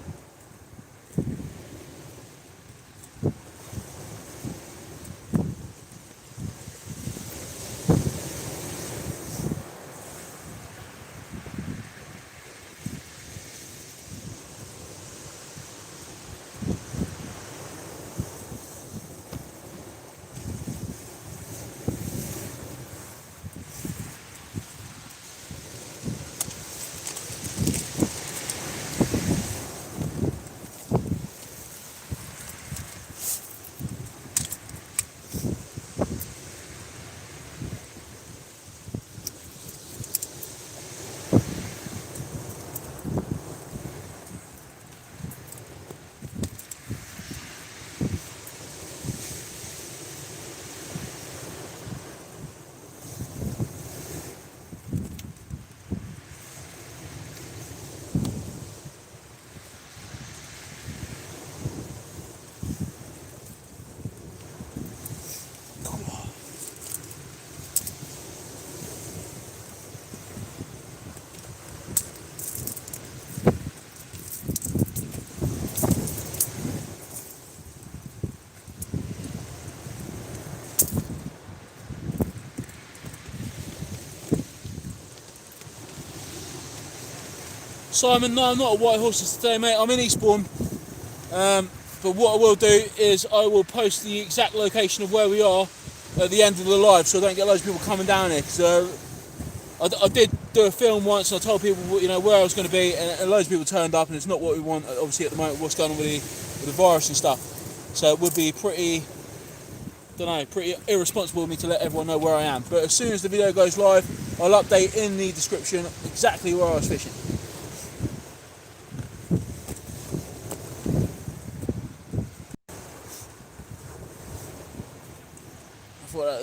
Simon, no, I'm not at White Horses today, mate. I'm in Eastbourne. But what I will do is I will post the exact location of where we are at the end of the live, so I don't get loads of people coming down here. Because I did do a film once, and I told people, you know, where I was going to be, and loads of people turned up, and it's not what we want, obviously, at the moment, what's going on with the virus and stuff. So it would be pretty, pretty irresponsible of me to let everyone know where I am. But as soon as the video goes live, I'll update in the description exactly where I was fishing.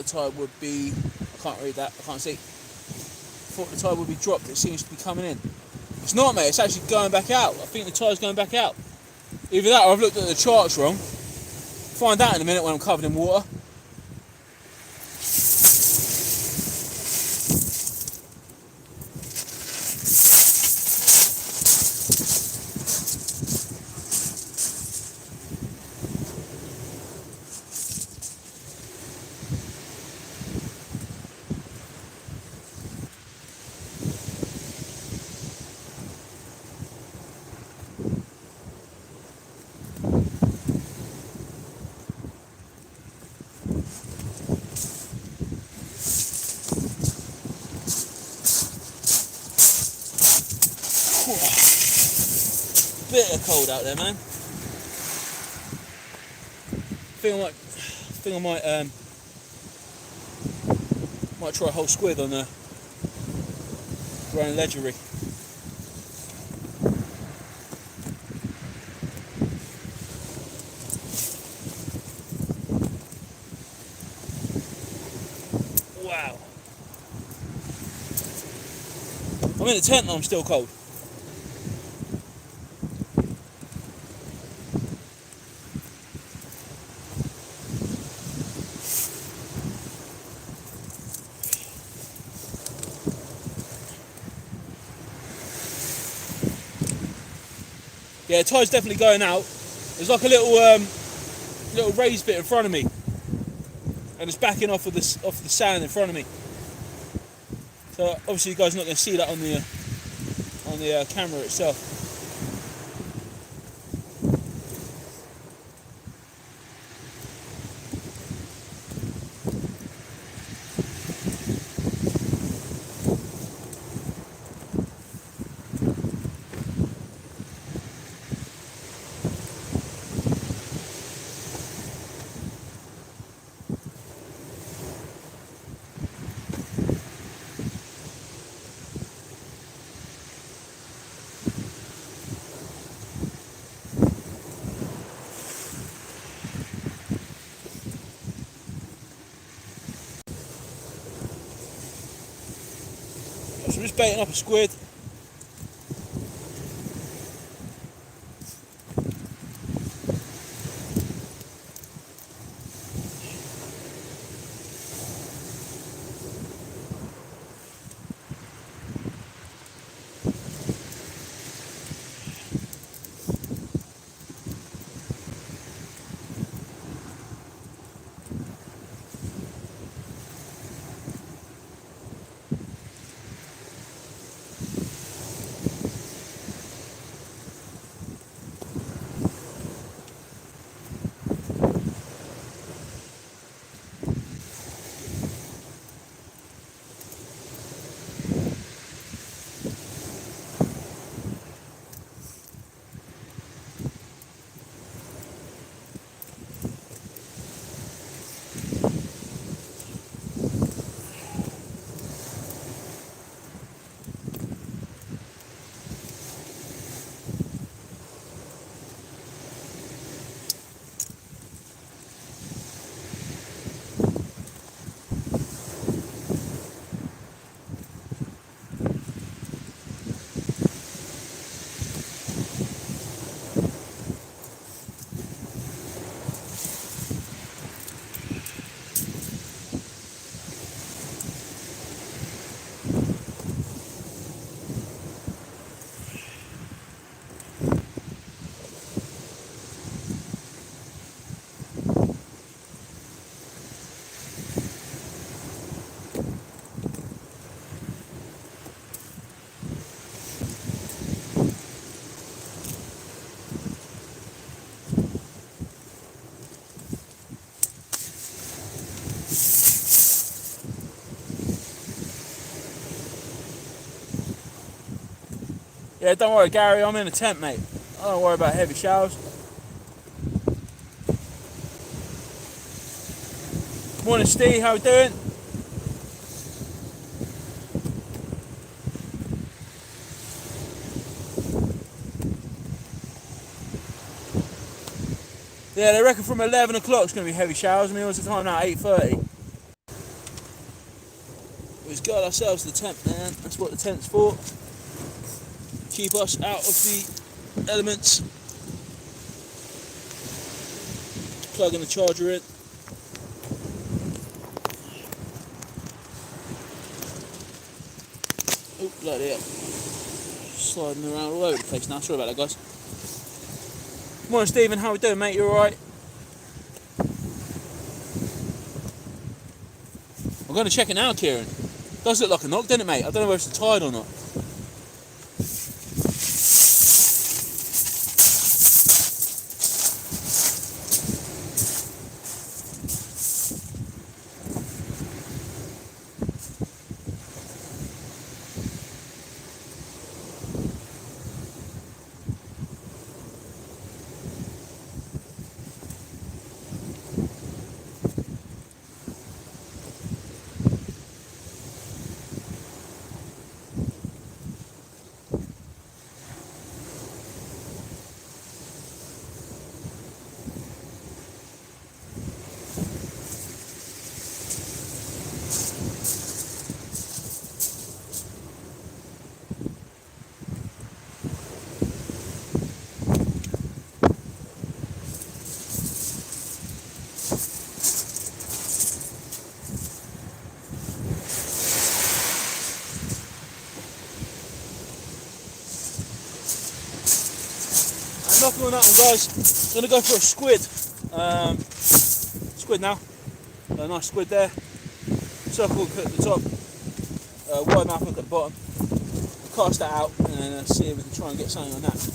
tide would be, I can't read that, I can't see. Thought the tide would be dropped, it seems to be coming in. It's not, mate, it's actually going back out. I think the tide's going back out. Either that or I've looked at the charts wrong. Find out in a minute when I'm covered in water. Bitter cold out there, man. I think I might try a whole squid on the RNLI. Wow. I'm in a tent and I'm still cold. Yeah, the tide's definitely going out. There's like a little raised bit in front of me, and it's backing off of the sand in front of me. So obviously you guys are not going to see that on the camera itself. So I'm just baiting up a squid. Yeah, don't worry, Gary, I'm in a tent, mate. I don't worry about heavy showers. Morning, Steve, how we doing? Yeah, they reckon from 11 o'clock it's going to be heavy showers. I mean, what's the time now? 8:30. got ourselves the tent, man. That's what the tent's for. Keep us out of the elements. Plugging the charger in. Oh, bloody hell. Sliding around all over the place now. Sorry about that, guys. Morning, Stephen. How we doing, mate? You alright? I'm going to check it now, Kieran. Does look like a knock, doesn't it, mate? I don't know whether it's a tide or not. Nothing on that one, guys. I'm going to go for a squid. Squid now. A nice squid there. Circle hook at the top. Wide mouth hook at the bottom. Cast that out and then see if we can try and get something on that.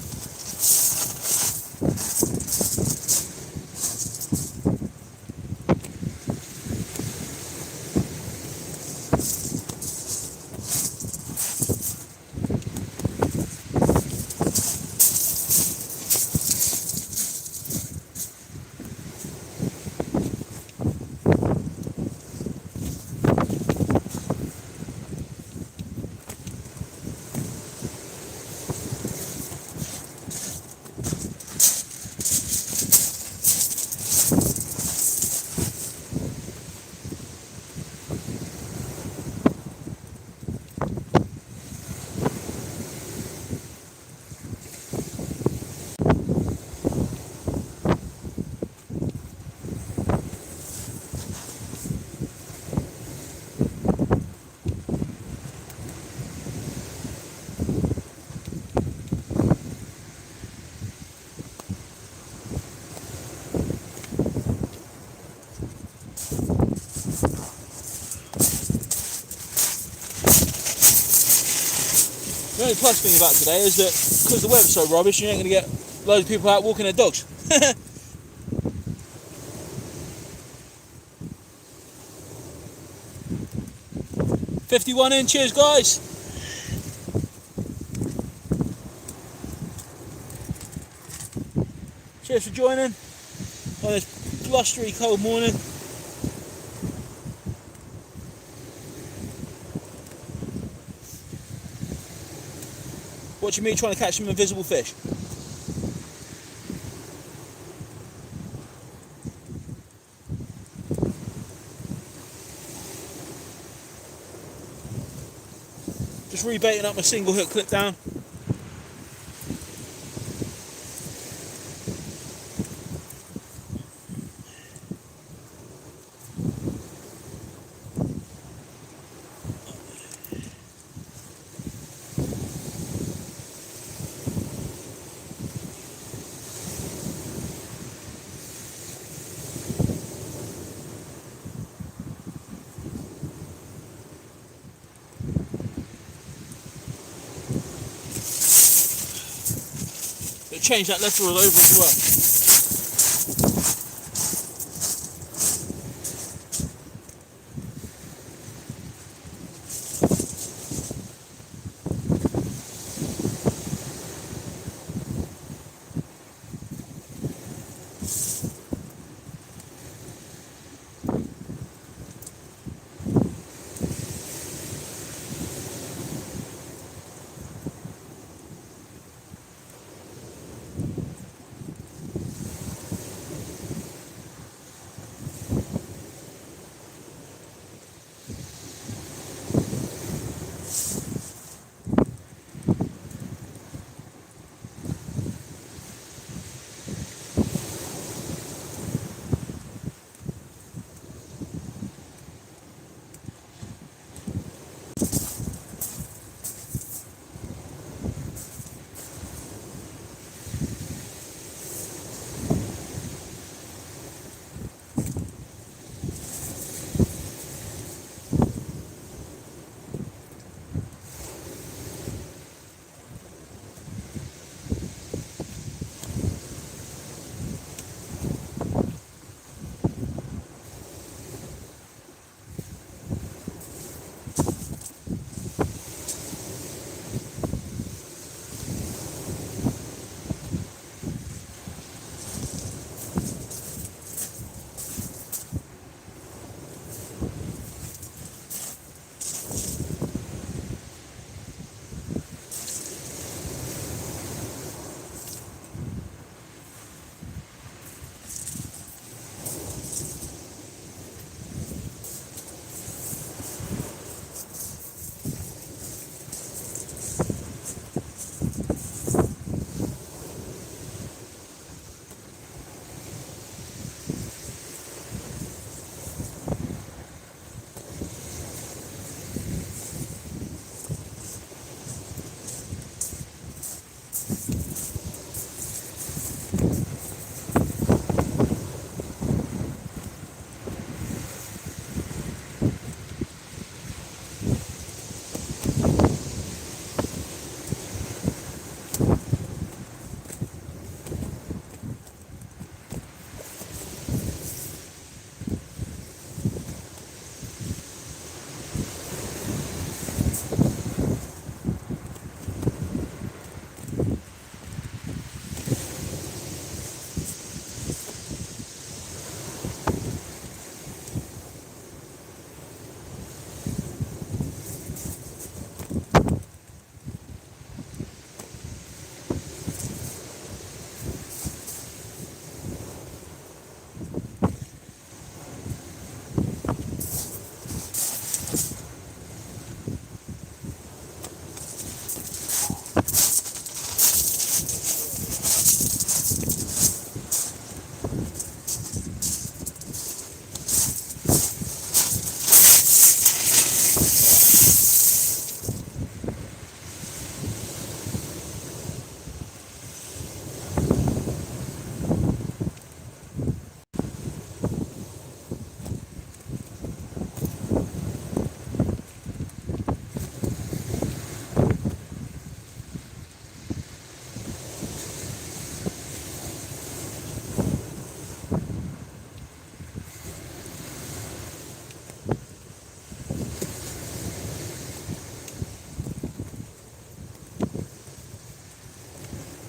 The only plus thing about today is that because the weather's so rubbish, you ain't going to get loads of people out walking their dogs. 51 in, cheers guys. Cheers for joining on this blustery cold morning. Watching me trying to catch some invisible fish. Just rebaiting up my single hook clip down. Change that letter all over as well.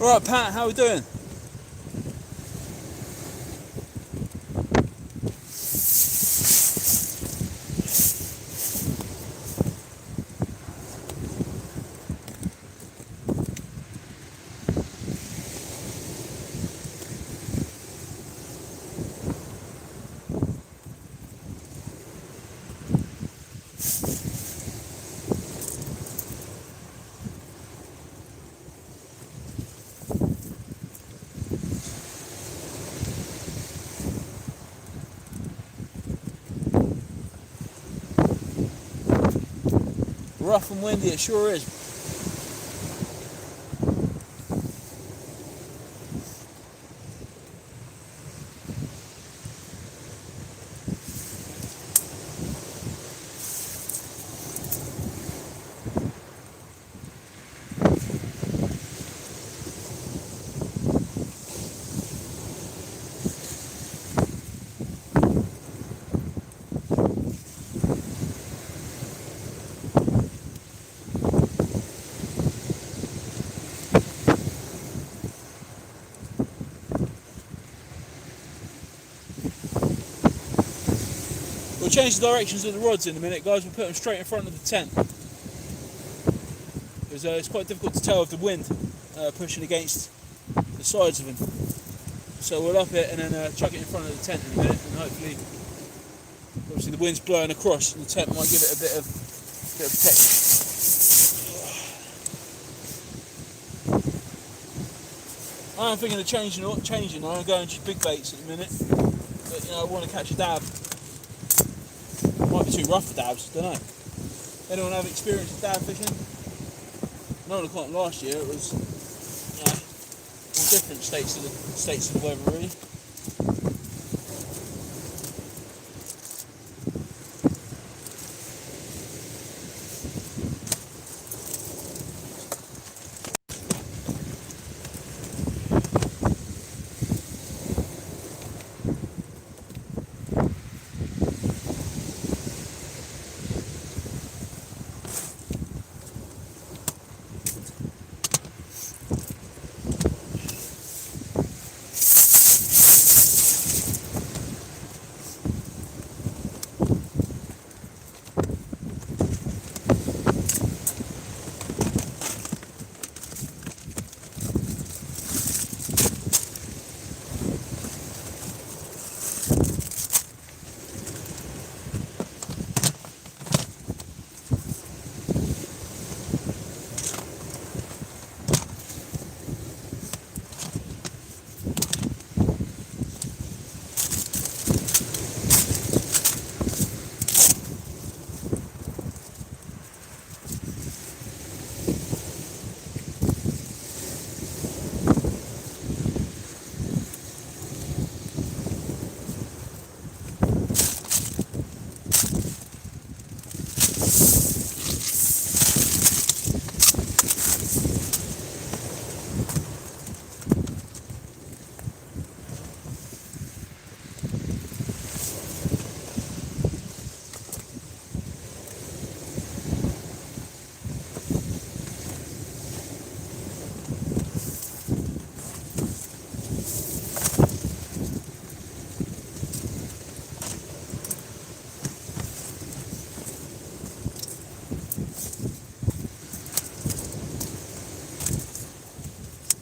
Alright Pat, how are we doing? Rough and windy, it sure is. We'll change the directions of the rods in a minute, guys. We'll put them straight in front of the tent. Because it's quite difficult to tell with the wind pushing against the sides of them. So we'll up it and then chuck it in front of the tent in a minute, and hopefully, obviously the wind's blowing across and the tent might give it a bit of protection. I'm thinking of changing now and going just big baits at the minute. But I want to catch a dab. Might be too rough for dabs, don't know. Anyone have experience with dab fishing? No one caught them last year. It was all different states of the weather really.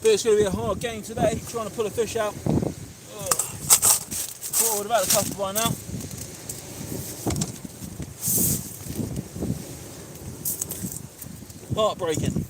But it's going to be a hard game today, trying to pull a fish out. Thought I would have had a couple by now. Heartbreaking.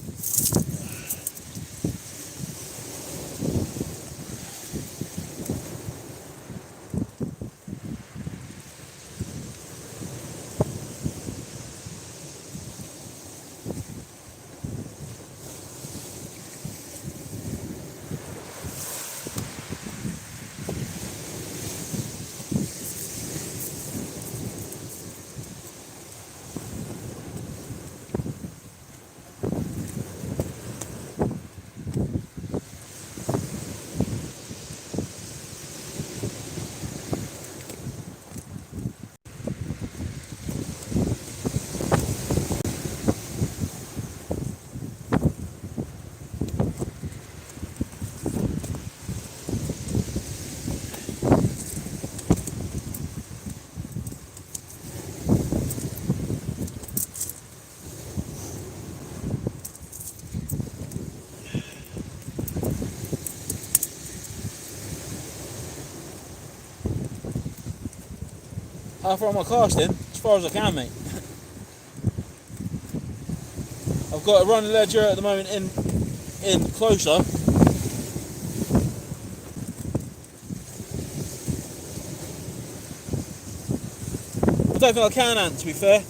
How far am I casting? As far as I can, mate. I've got a running ledger at the moment in closer. I don't think I can, Ant, to be fair.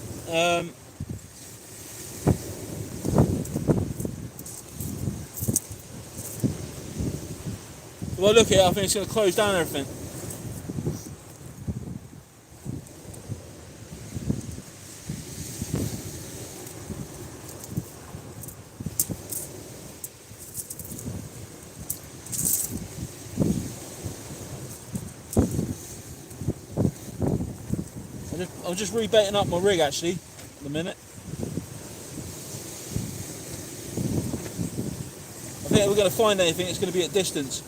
If I look at it, I think it's going to close down everything. I'm just rebaiting up my rig actually at the minute. I think if we're going to find anything, it's going to be at distance.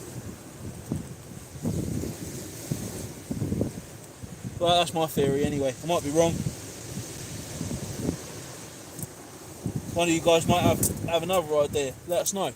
Well, that's my theory anyway. I might be wrong. One of you guys might have another idea. Let us know.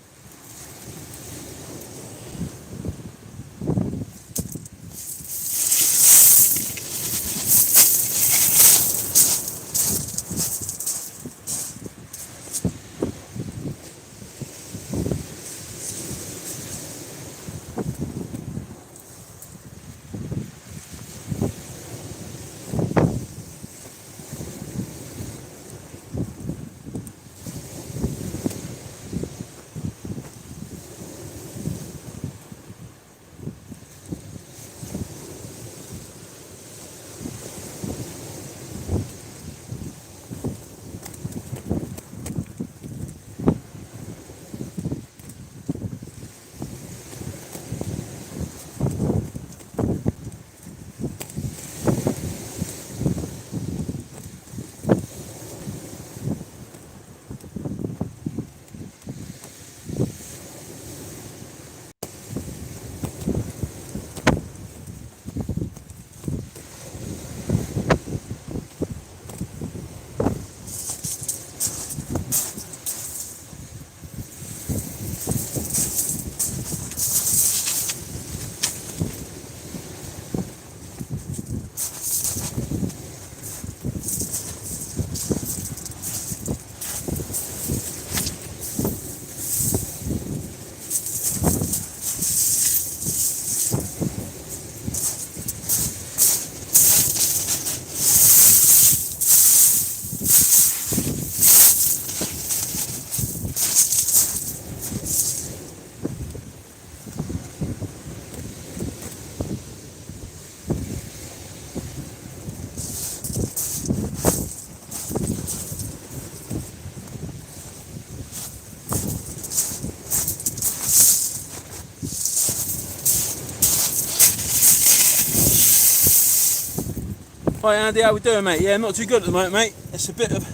Hi Andy, how we doing, mate? Yeah, not too good at the moment, mate. It's a bit of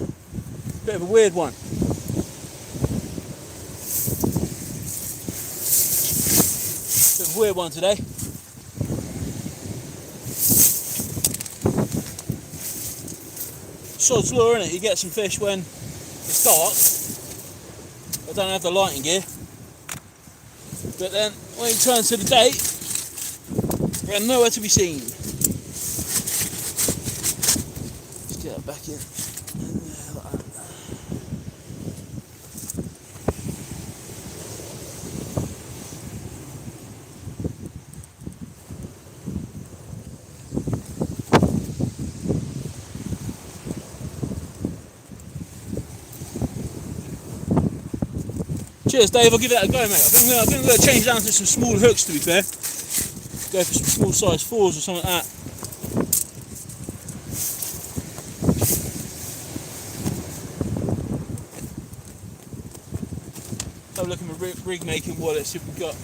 a weird one. Bit of a weird one today. Sod's law, innit? You get some fish when it's dark. I don't have the lighting gear. But then when you turn to the day, they're nowhere to be seen. Just get that back in. Like that. Cheers, Dave. I'll give that a go, mate. I think I'm going to change down to some small hooks, to be fair. Go for some small size 4s or something like that. Have a look at my rig making wallet, see what we've got.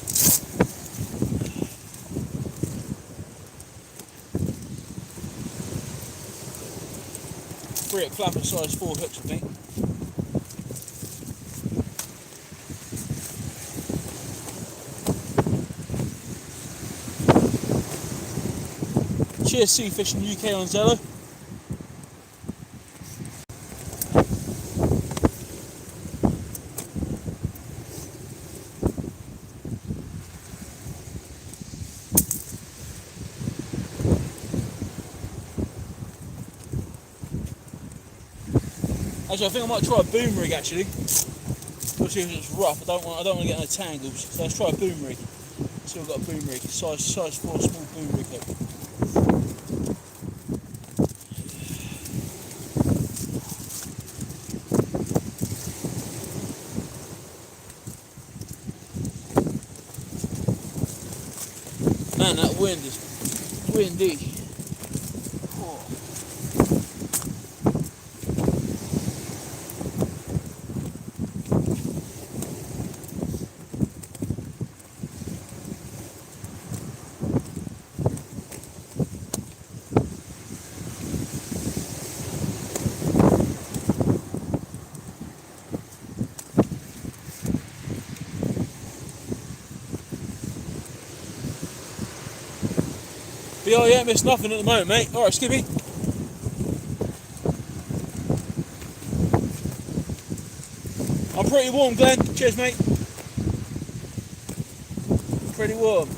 3 at clapper size 4 hooks, I think. Cheers, Sea Fishing UK on Zello. Actually, I think I might try a boom rig actually. Obviously, if it's rough, I don't want to get no tangles. So let's try a boom rig. So we've got a boom rig, size 4 small boom rig. Look. Man, that wind is windy. Oh. But yeah, I ain't missed nothing at the moment, mate. Alright, Skippy. I'm pretty warm, Glenn. Cheers, mate. Pretty warm.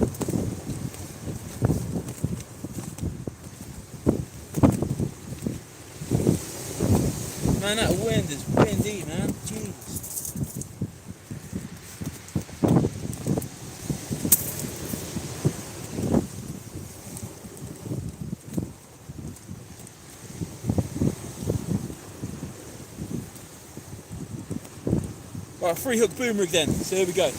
Man, that wind is windy, man. Jeez. Right, 3-hook boom rig then. So here we go.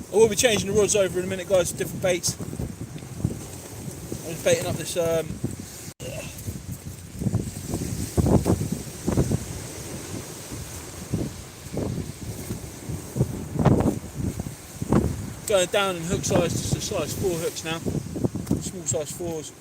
I will be changing the rods over in a minute, guys, to different baits. I'm just baiting up this going down in hook size to size 4 hooks now, small size 4s.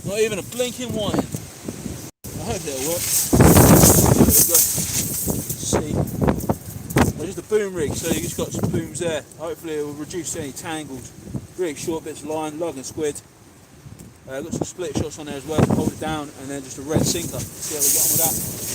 Not even a blinking whine. I hope it'll work. There we go. See. Just a boom boom rig, so you've just got some booms there. Hopefully it will reduce any tangles. Really short bits of line, lug and squid. Got some split shots on there as well to hold it down, and then just a red sinker. See how we get on with that.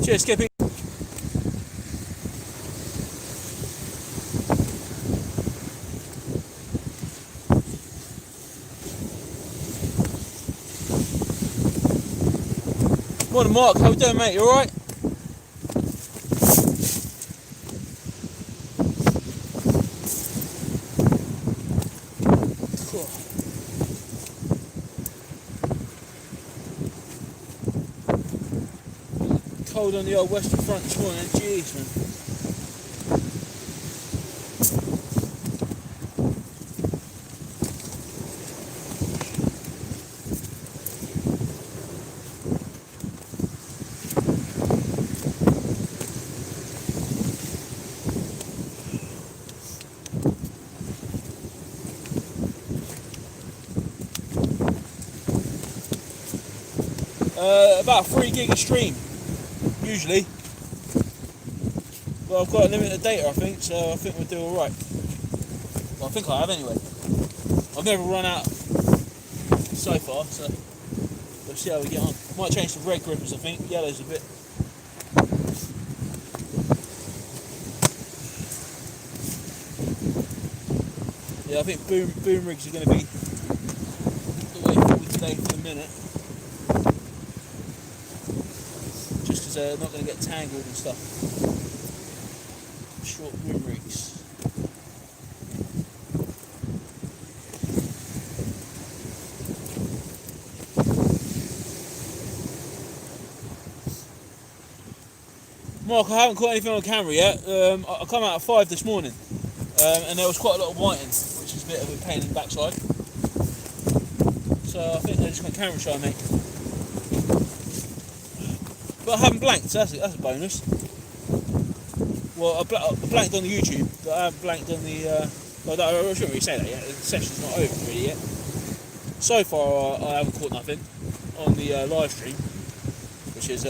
Cheers, Skippy. Morning, Mark. How we doing, mate? You alright? Cold on the old Western Front this morning. Jeez, man. About 3 gig a stream, usually. But I've got limited data, I think, so I think we'll do alright. Well, I think I have anyway. I've never run out so far, so we'll see how we get on. Might change to red grippers, I think. Yellow's a bit. Yeah, I think boom rigs are going to be the way forward today for the minute. Not going to get tangled and stuff. Short boom rigs. Mark, I haven't caught anything on camera yet. I come out at 5 this morning, and there was quite a lot of whiting, which is a bit of a pain in the backside. So I think they're just going to camera shy, mate. But I haven't blanked, so that's a bonus. Well, I blanked on the YouTube, but I haven't blanked on the... well, I shouldn't really say that yet, the session's not over really yet. So far I haven't caught nothing on the live stream, which is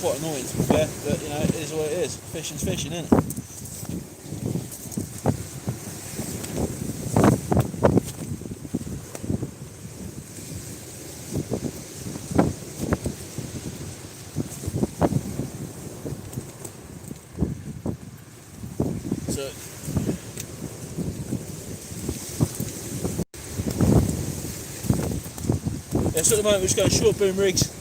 quite annoying to be fair, but you know, it is what it is. Fishing's fishing, isn't it? So at the moment we're just going short boom rigs,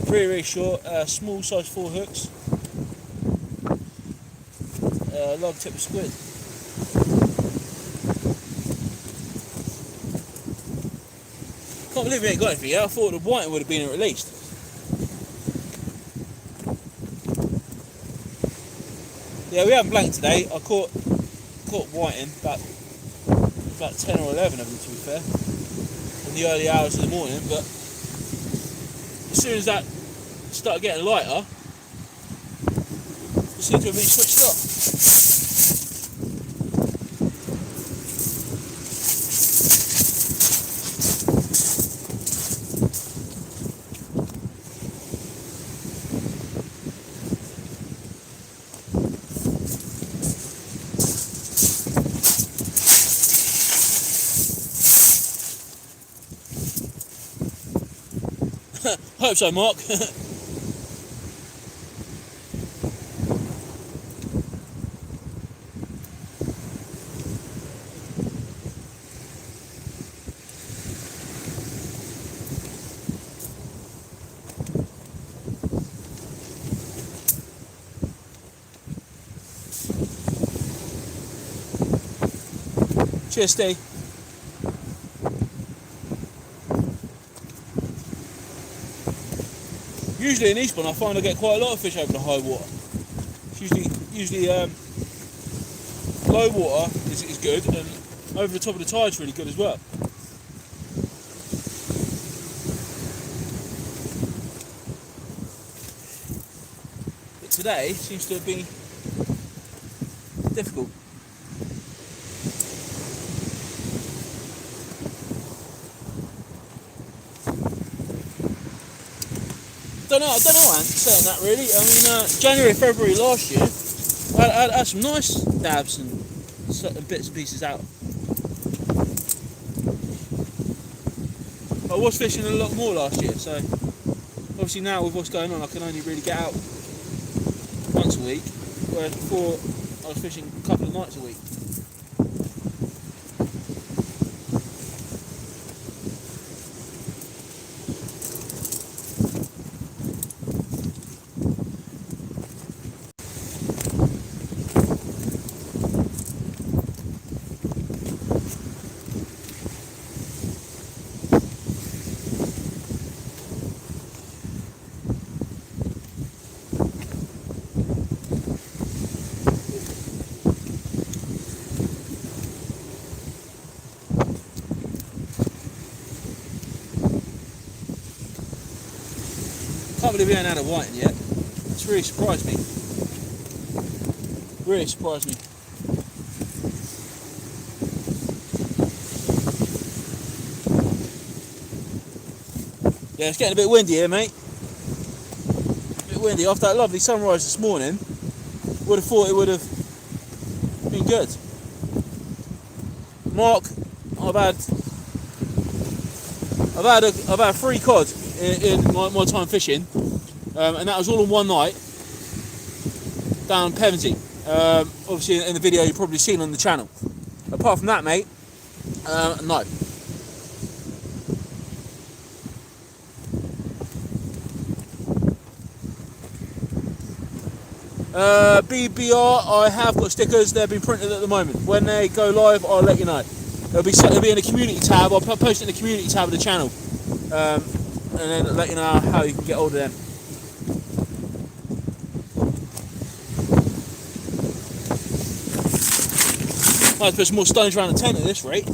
really short, small size 4 hooks, log tip of squid. Can't believe we ain't got anything yet. I thought the whiting would have been released. Yeah, we haven't blanked today. I caught whiting, about 10 or 11 of them to be fair, in the early hours of the morning, but as soon as that started getting lighter, it seemed to have been switched off. Hope so, Mark. Cheers, Steve. Usually in Eastbourne I find I get quite a lot of fish over the high water. It's usually low water is good, and over the top of the tide's really good as well. But today seems to have been difficult. I don't know, Ant, saying that really. I mean, January, February last year, I had some nice dabs and certain bits and pieces out. I was fishing a lot more last year, so obviously now with what's going on, I can only really get out once a week, whereas before I was fishing a couple of nights a week. can't believe we ain't had a whiting yet. It's really surprised me. Really surprised me. Yeah, it's getting a bit windy here, mate. A bit windy. After that lovely sunrise this morning, would have thought it would have been good. Mark, I've had 3 cod in my time fishing, and that was all in one night down Pevensey. Obviously, in the video you've probably seen on the channel. Apart from that, mate, no. BBR, I have got stickers. They're being printed at the moment. When they go live, I'll let you know. They'll be in the community tab. I'll post it in the community tab of the channel, and then I'll let you know how you can get hold of them. Might have to put some more stones around the tent at this rate.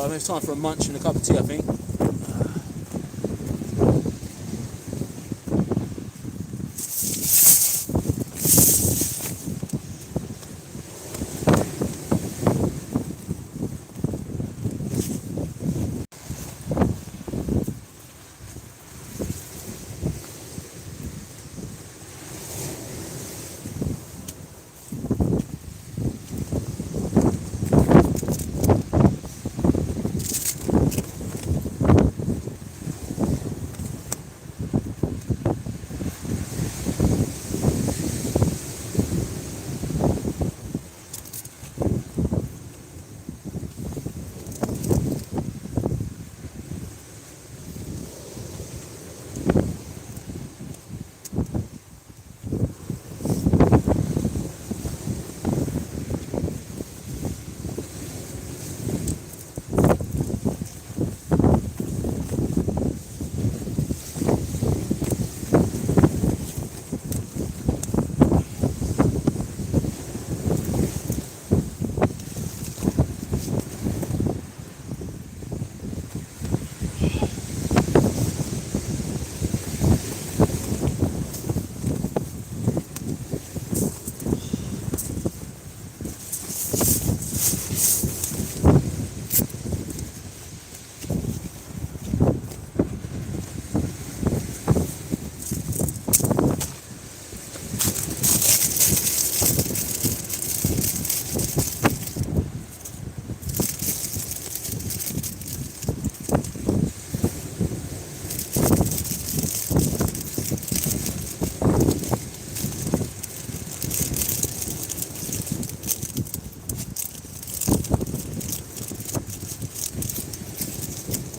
It's time for a munch and a cup of tea, I think.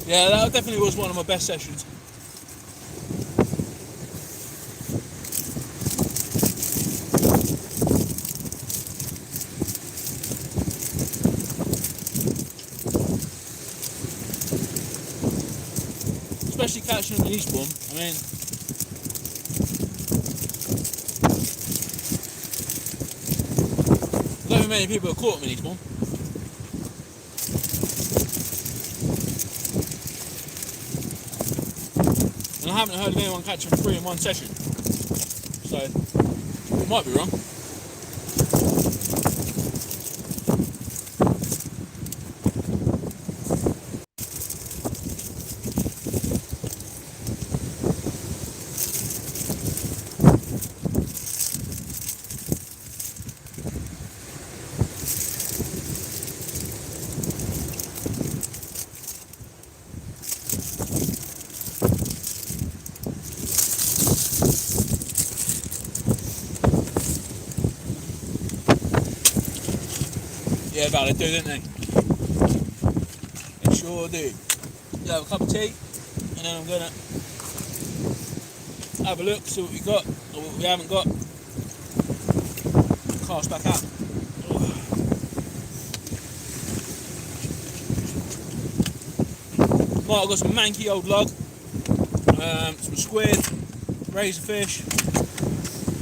Yeah, that definitely was one of my best sessions. Especially catching them in Eastbourne. I mean, I don't think many people have caught them in Eastbourne. And I haven't heard of anyone catching 3 in one session, so I might be wrong. fella do, don't they? They sure do. You have a cup of tea, and then I'm gonna have a look, see what we got or what we haven't got. Cast back out. Right, I've got some manky old lug, some squid, razorfish,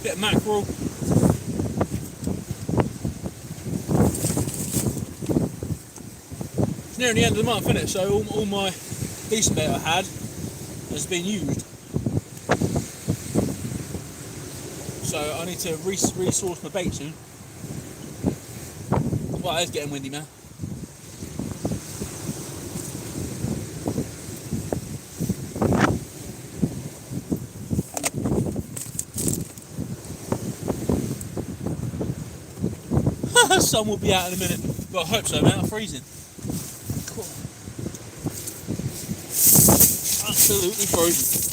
bit of mackerel. It's nearing the end of the month, isn't it? So all my decent bit I had has been used. So I need to resource my bait soon. Well, it's getting windy, man. The sun will be out in a minute, but I hope so, man. I'm freezing. Cool. Absolutely frozen.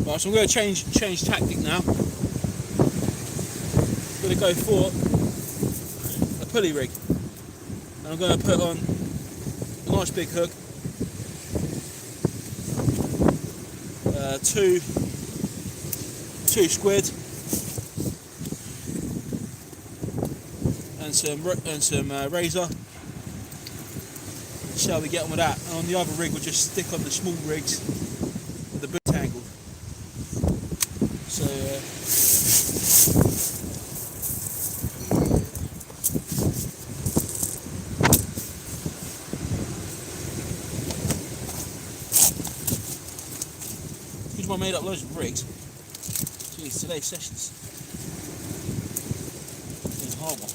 Right, so I'm going to change tactic now. I'm going to go for a pulley rig, and I'm going to put on a nice big hook, two squid, and some razor. See how we get on with that. And on the other rig, we'll just stick on the small rigs with the boot tangled. So I made up loads of rigs. Jeez, today's session's been a hard one.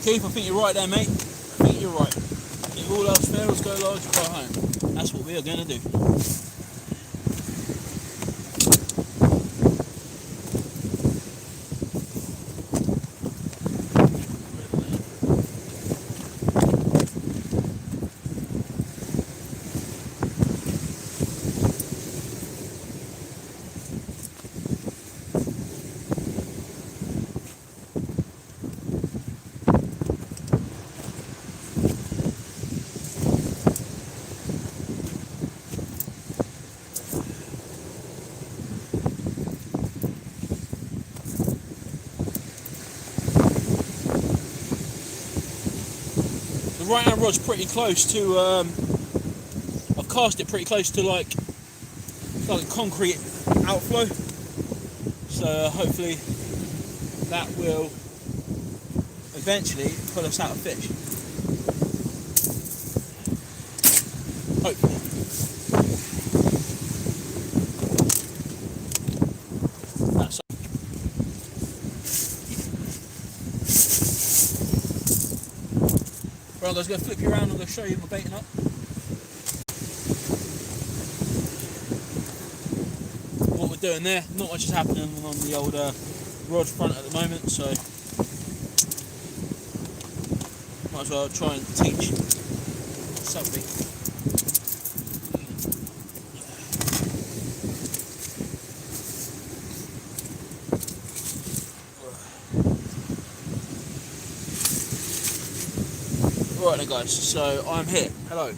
Keith, I think you're right there, mate. I think you're right. If all else fails, go large, go home. That's what we are going to do. The right hand rod's pretty close to, I've cast it pretty close to like a concrete outflow, so hopefully that will eventually pull us out of fish. Hopefully. That's right, guys, I'm going to flip you around and I'm going to show you my baiting up. What we're doing there, not much is happening on the old rod front at the moment, so might as well try and teach something. Right then guys, so I'm here. Hello.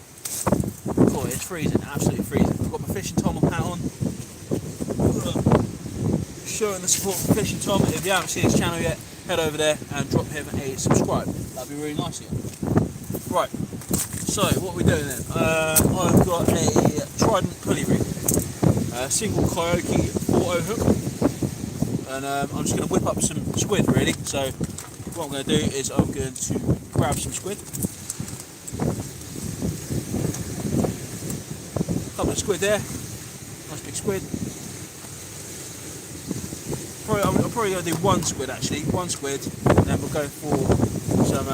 Cool, it's freezing, absolutely freezing. I've got my fishing Tom hat on. Showing the support for Fishing Tom. If you haven't seen his channel yet, head over there and drop him a subscribe. That'd be really nice of you. Right, so what are we doing then? I've got a Trident pulley rig, a single Coyote auto hook, and I'm just going to whip up some squid really. So what I'm going to do is I'm going to grab some squid. Couple of squid there, nice big squid. I'm probably going to do one squid actually, and then we'll go for some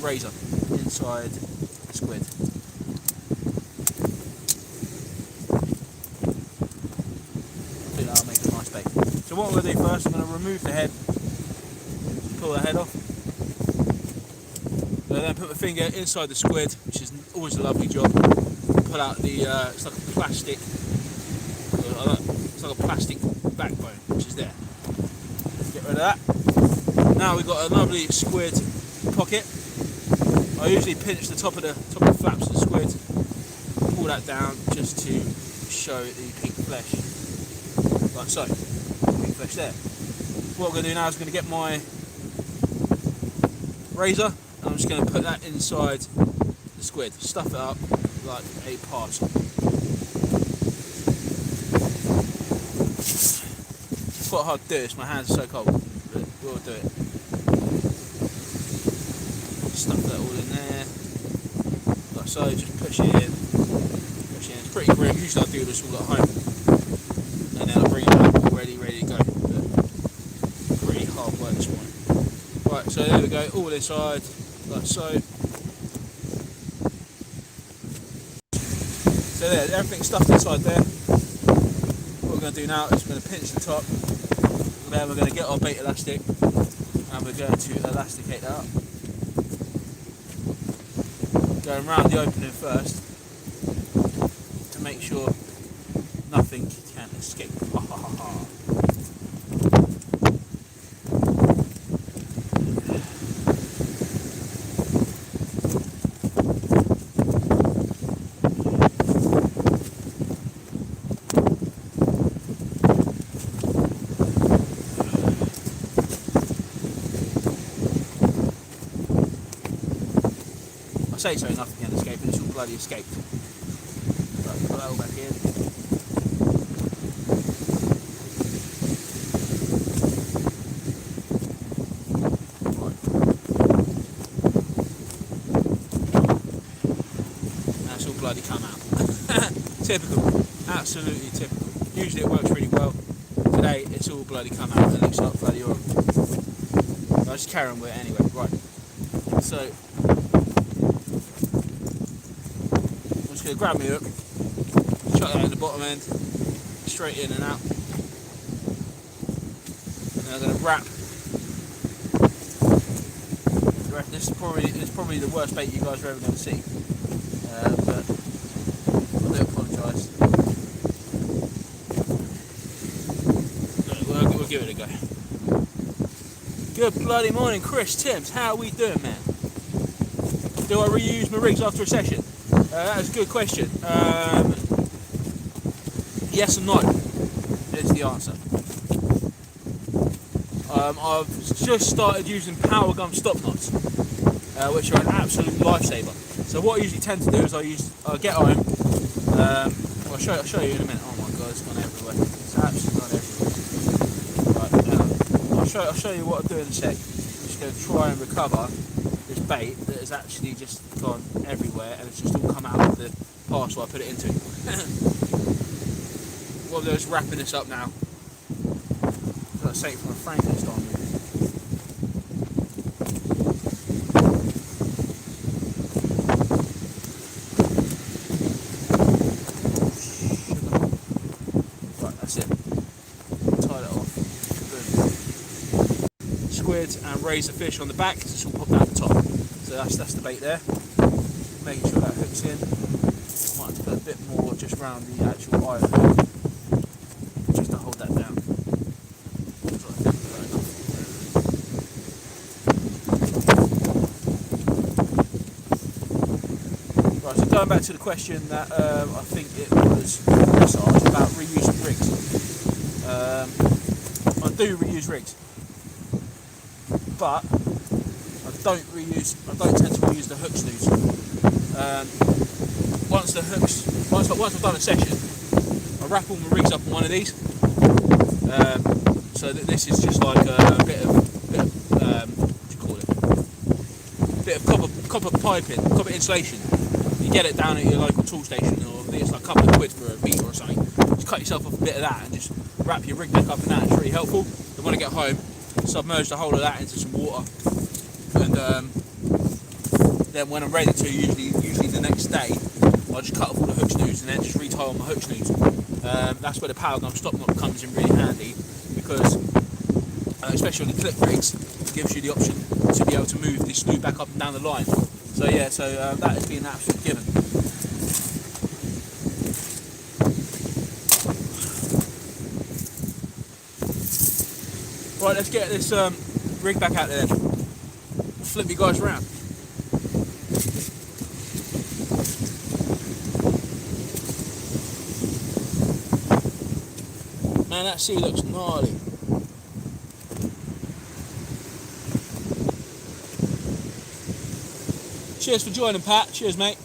razor inside the squid. I think that'll make a nice bait. So what I'm going to do first, I'm going to remove the head, pull the head off. And then put my finger inside the squid, which is always a lovely job. Pull out the, it's like a plastic backbone, which is there. Get rid of that. Now we've got a lovely squid pocket. I usually pinch the top of the flaps of the squid, pull that down just to show the pink flesh, like so. Pink flesh there. What I'm going to do now is I'm going to get my razor. I'm just going to put that inside the squid, stuff it up like a parcel. It's quite hard to do this, my hands are so cold, but we'll do it. Stuff that all in there, like so, just push it in. It's pretty grim, usually I do this all at home, and then I'll bring it up all ready to go, but pretty hard work this morning. Right, so there we go, all inside, like so. So there, everything's stuffed inside there. What we're going to do now is we're going to pinch the top, and then we're going to get our bait elastic, and we're going to elasticate that up. Going round the opening first to make sure nothing can escape. Ha ha ha ha. I say so, nothing can escape, and it's all bloody escaped. Right, put that all back in. Right. That's all bloody come out. Typical, absolutely typical. Usually it works really well. Today it's all bloody come out and it looks like bloody oil. I'll just carry on with it anyway. Right. So I'm just going to grab my hook, chuck that in the bottom end, straight in and out. And then I'm going to wrap. This is probably the worst bait you guys are ever going to see. But I do apologise. We'll give it a go. Good bloody morning, Chris Timms. How are we doing, man? Do I reuse my rigs after a session? That is a good question. Yes and no is the answer. I've just started using power gun stop knots, which are an absolute lifesaver. So what I usually tend to do is I get home. I'll show you in a minute. Oh my god, it's gone everywhere. It's absolutely gone everywhere. Right, I'll show you what I do in a sec. I'm just going to try and recover this bait that has actually just gone everywhere, and it's just all come out of the parcel I put it into. What I'm doing is wrapping this up now. Let's say from a Frankenstein movie. Right, that's it. Tie that off. Boom. Squid and razor fish on the back, it's all popped out the top. So that's the bait there. Making sure that hook's in. Might have to put a bit more just around the actual eye of the hook, just to hold that down. Right, so going back to the question that I think it was asked about reusing rigs. I do reuse rigs, but I don't tend to reuse the hook snooze. Once I've done a session, I wrap all my rigs up on one of these. So that this is just like a bit of what do you call it? Bit of copper piping, copper insulation. You get it down at your local tool station, or I think it's like a couple of quid for a metre or something. Just cut yourself off a bit of that and just wrap your rig back up in that. It's really helpful. Then when I get home, submerge the whole of that into some water, and then when I'm ready to, usually the next day, I'll just cut off all the hook snooze and then just retie on my hook snooze. That's where the power gun stop knot comes in really handy, because especially on the clip rigs, it gives you the option to be able to move this snooze back up and down the line. So yeah, that has been an absolute given. Right, let's get this rig back out there then. Flip you guys around. Man, that sea looks gnarly. Cheers for joining, Pat. Cheers, mate.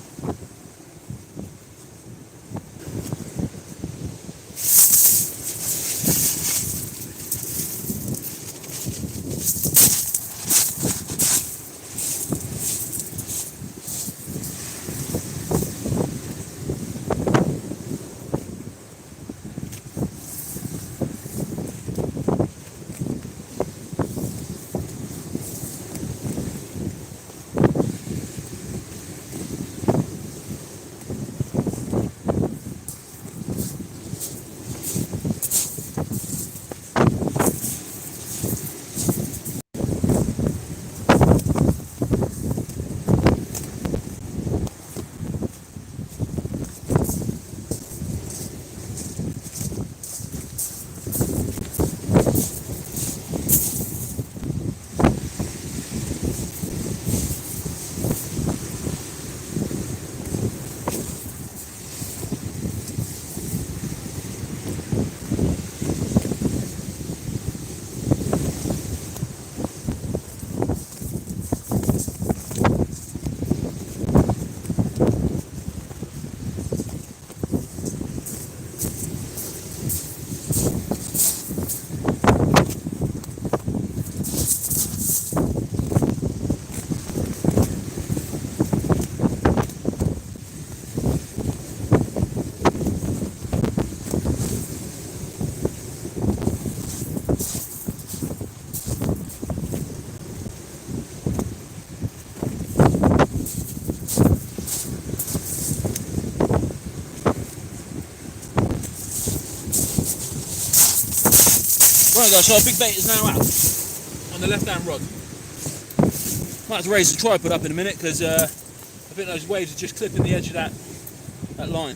Right guys, so our big bait is now out on the left hand rod. Might have to raise the tripod up in a minute because I think those waves are just clipping the edge of that line.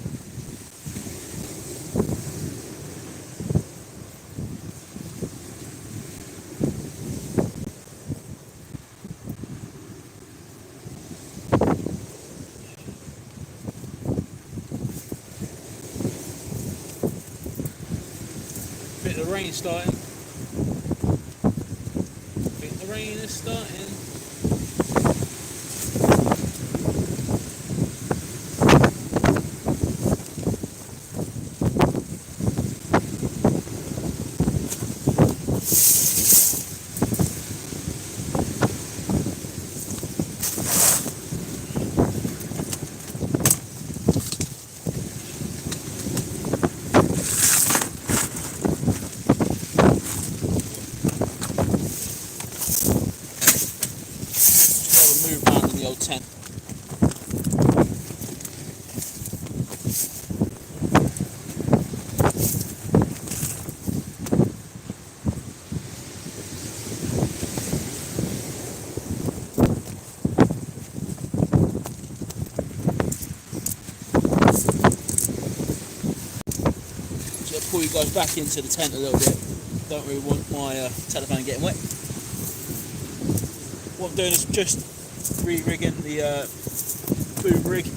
Bit of the rain starting. Think the rain is starting. Move around in the old tent. So I'll pull you guys back into the tent a little bit. Don't really want my telephone getting wet. What I'm doing is just re-rigging the boom rig.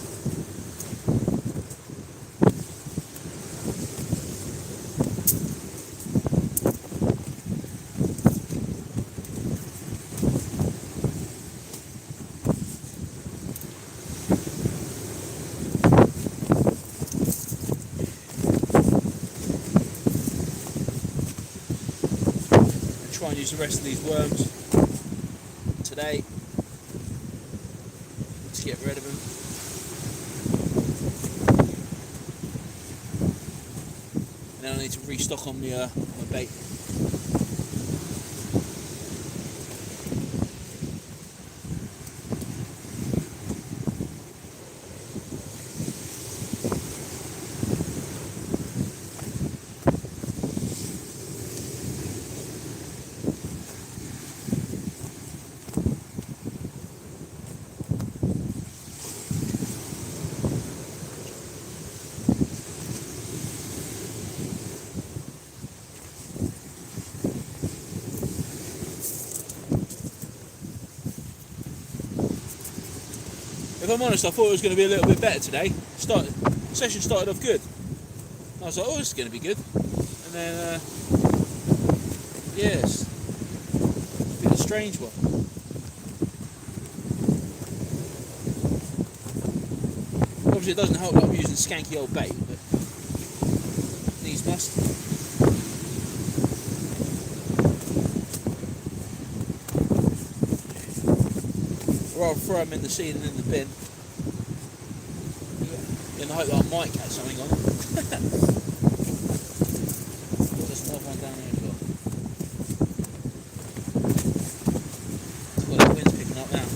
And try and use the rest of these worms today. Get rid of them. And then I need to restock on my bait. If I'm honest, I thought it was going to be a little bit better today. Session started off good. I was like, oh, this is going to be good. And then, yes, a bit of a strange one. Obviously it doesn't help that I'm using skanky old bait, but needs must. Or I'll throw them in the sea and in the bin in the hope that I might catch something on it. There's another one down there as well. Well, the wind's picking up now.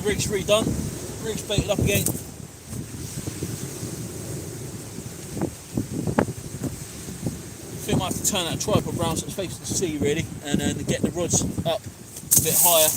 rig's redone, rig's baited up again. I think I might have to turn that tripod round so it's facing the sea really, and then get the rods up a bit higher.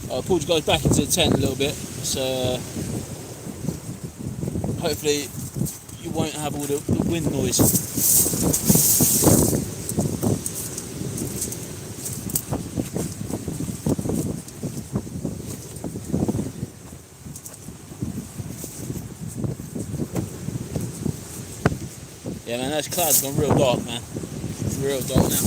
I pulled you guys back into the tent a little bit, so hopefully you won't have all the wind noise. Yeah man, those clouds have gone real dark, man. Real dark now.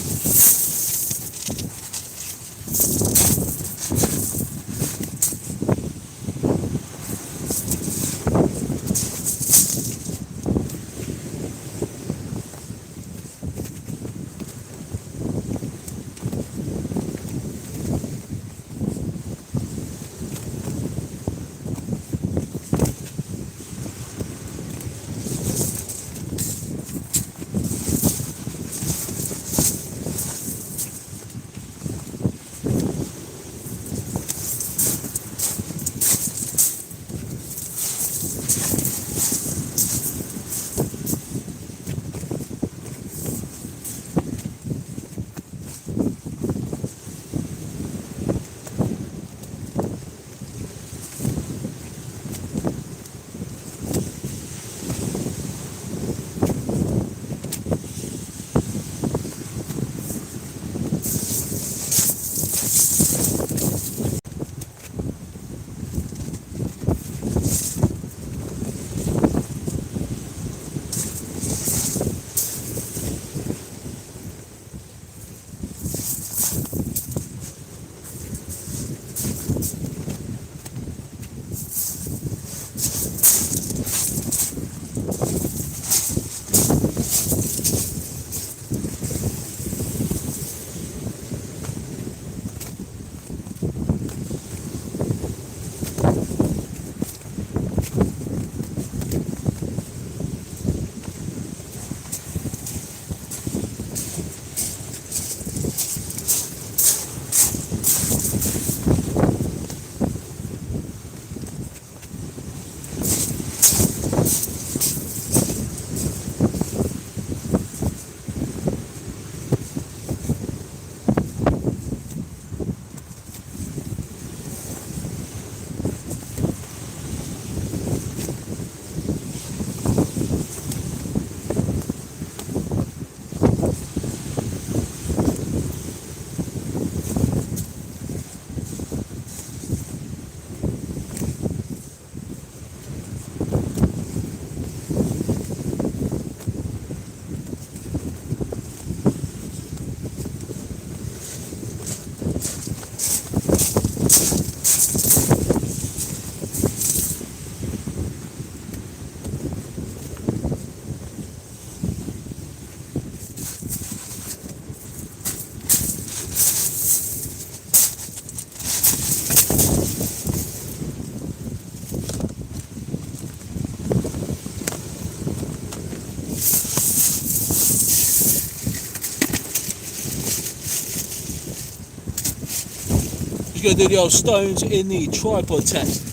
going to do the old stones in the tripod test.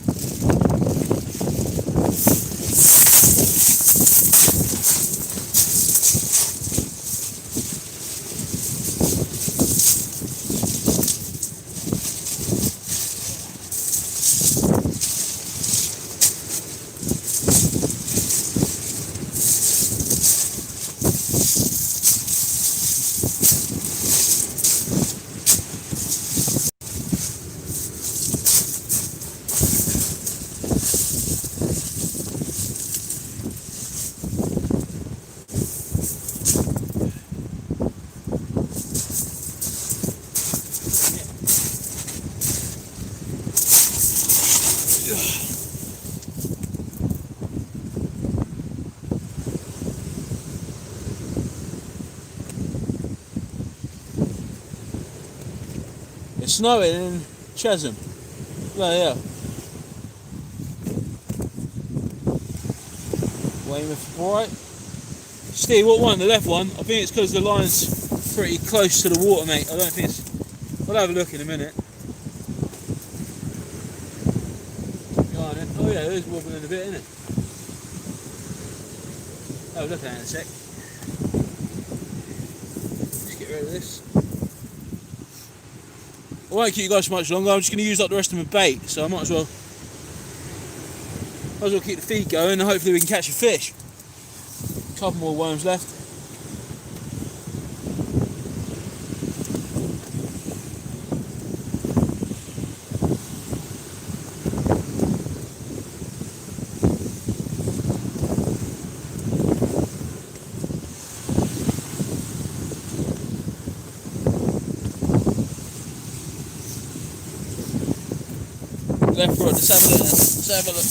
It's snowing in Chesham. Oh yeah. Weymouth, right. Steve, what one? The left one? I think it's because the line's pretty close to the water, mate. I don't think it's... We'll have a look in a minute. Oh yeah, it is wobbling a bit, isn't it? Have a look at it in a sec. Just get rid of this. I won't keep you guys much longer. I'm just going to use up the rest of my bait, so I might as well keep the feed going and hopefully we can catch a fish. A couple more worms left. Left rod, let's have a look now. Let's have a look.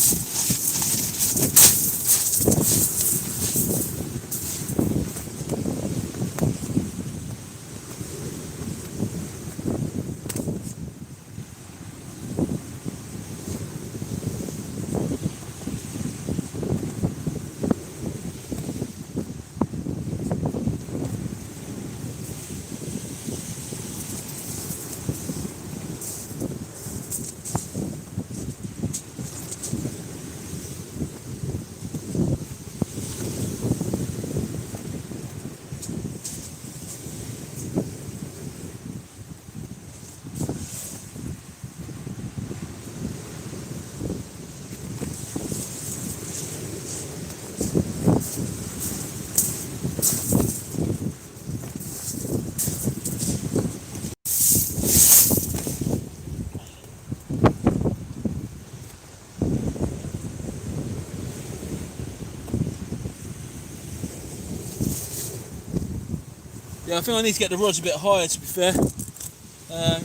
Yeah, I think I need to get the rods a bit higher, to be fair.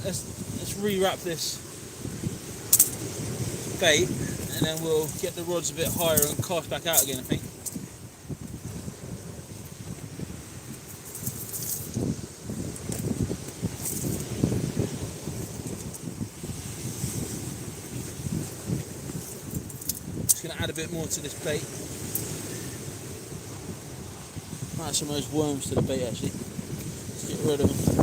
Let's re-wrap this bait and then we'll get the rods a bit higher and cast back out again, I think. Just going to add a bit more to this bait. Might add some of those worms to the bait actually. Let's get rid of them.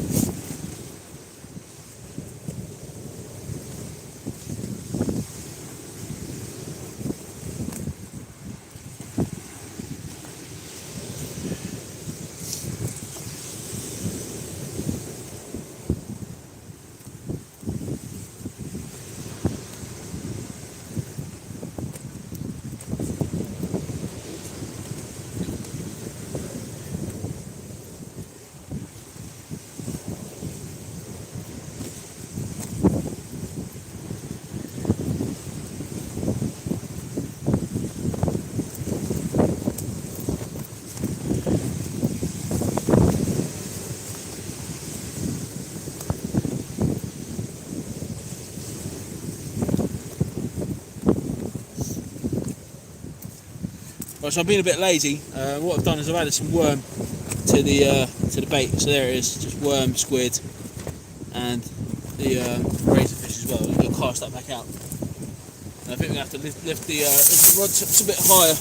Right, so I'm being a bit lazy. What I've done is I've added some worm to the bait. So there it is, just worm, squid, and the razorfish as well. We're going to cast that back out. And I think we have to lift the rod a bit higher.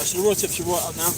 Right, so the rod tips are right up now.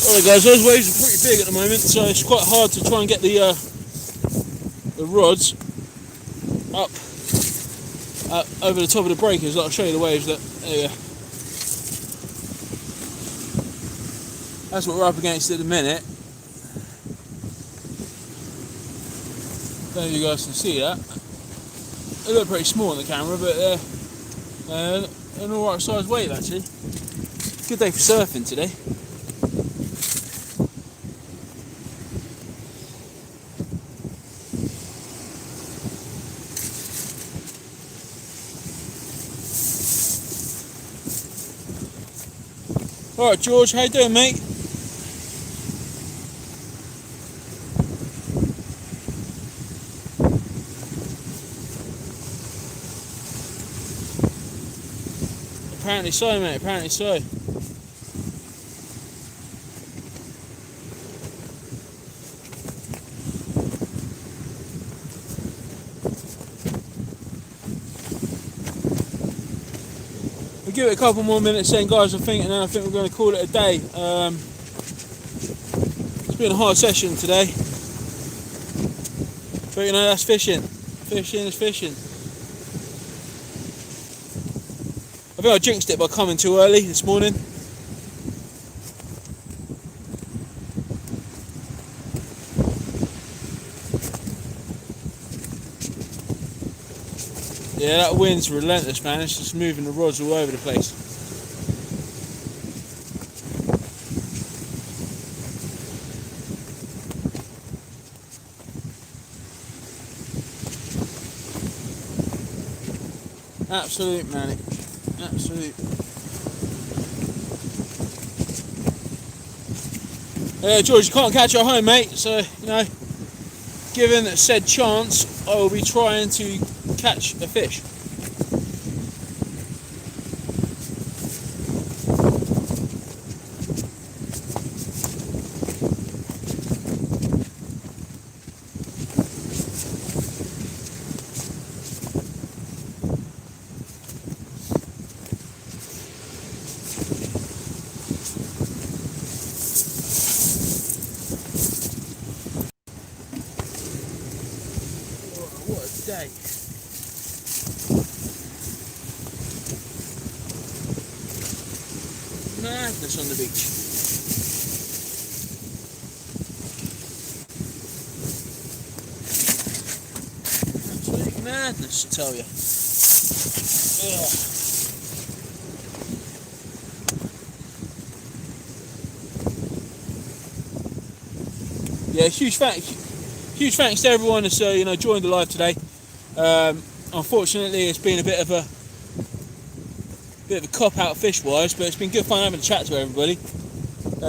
Alright guys, those waves are pretty big at the moment, so it's quite hard to try and get the rods up over the top of the breakers. I'll show you the waves. There you go. That's what we're up against at the minute. There you guys can see that. They look pretty small on the camera, but they're an alright sized wave actually. Good day for surfing today. Alright George, how you doing mate? Apparently so mate, apparently so. We'll give it a couple more minutes then guys, I think we're going to call it a day. It's been a hard session today. But you know, that's fishing. Fishing is fishing. I think I jinxed it by coming too early this morning. Yeah, that wind's relentless, man. It's just moving the rods all over the place. Absolute manic. Absolute. George, you can't catch it at home, mate. So, you know, given said chance, I will be trying to catch a fish. What a day. Madness on the beach. Absolute madness, I tell you. Ugh. Yeah, huge thanks to everyone that's joined the live today. I'm unfortunately it's been a bit of a cop out fish wise, but it's been good fun having a chat to everybody.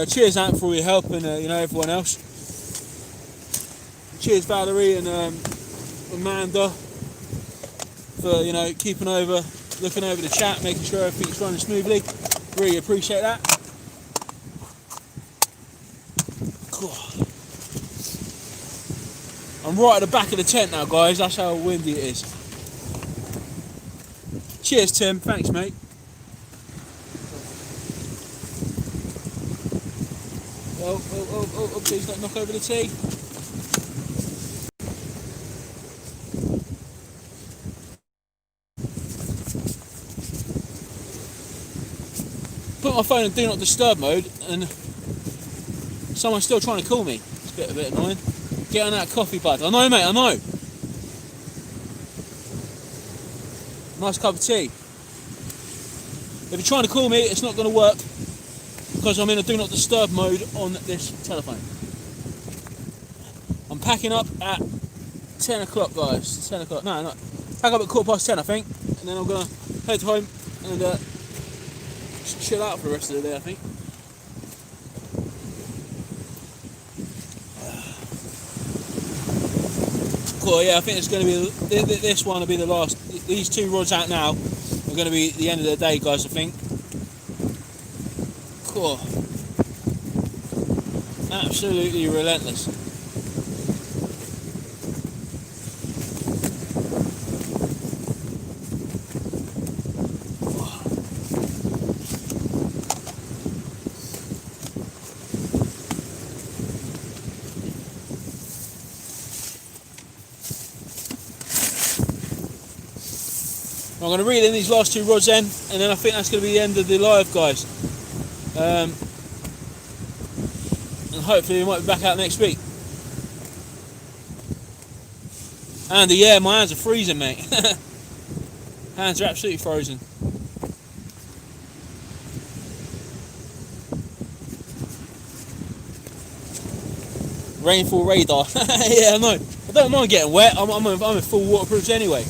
Cheers Ant for all your help, and everyone else. Cheers Valerie and Amanda for keeping over, looking over the chat, making sure everything's running smoothly. Really appreciate that. God. I'm right at the back of the tent now, guys. That's how windy it is. Cheers, Tim. Thanks, mate. Oh, please don't knock over the tea. Put my phone in do not disturb mode and someone's still trying to call me. It's a bit annoying. Get on that coffee, bud. I know, mate, I know. Nice cup of tea. If you're trying to call me, it's not going to work because I'm in a do not disturb mode on this telephone. I'm packing up at 10 o'clock, guys. 10 o'clock. No. Pack up at 10:15, I think. And then I'm going to head home and just chill out for the rest of the day, I think. Cool, yeah, I think it's going to be, this one will be the last. These 2 rods out now are going to be the end of the day, guys, I think. Cool. Absolutely relentless. I'm going to reel in these last 2 rods then, and then I think that's going to be the end of the live, guys. And hopefully we might be back out next week. Andy, yeah, my hands are freezing, mate. Hands are absolutely frozen. Rainfall radar. Yeah, I know. I don't mind getting wet. I'm in full waterproofs anyway.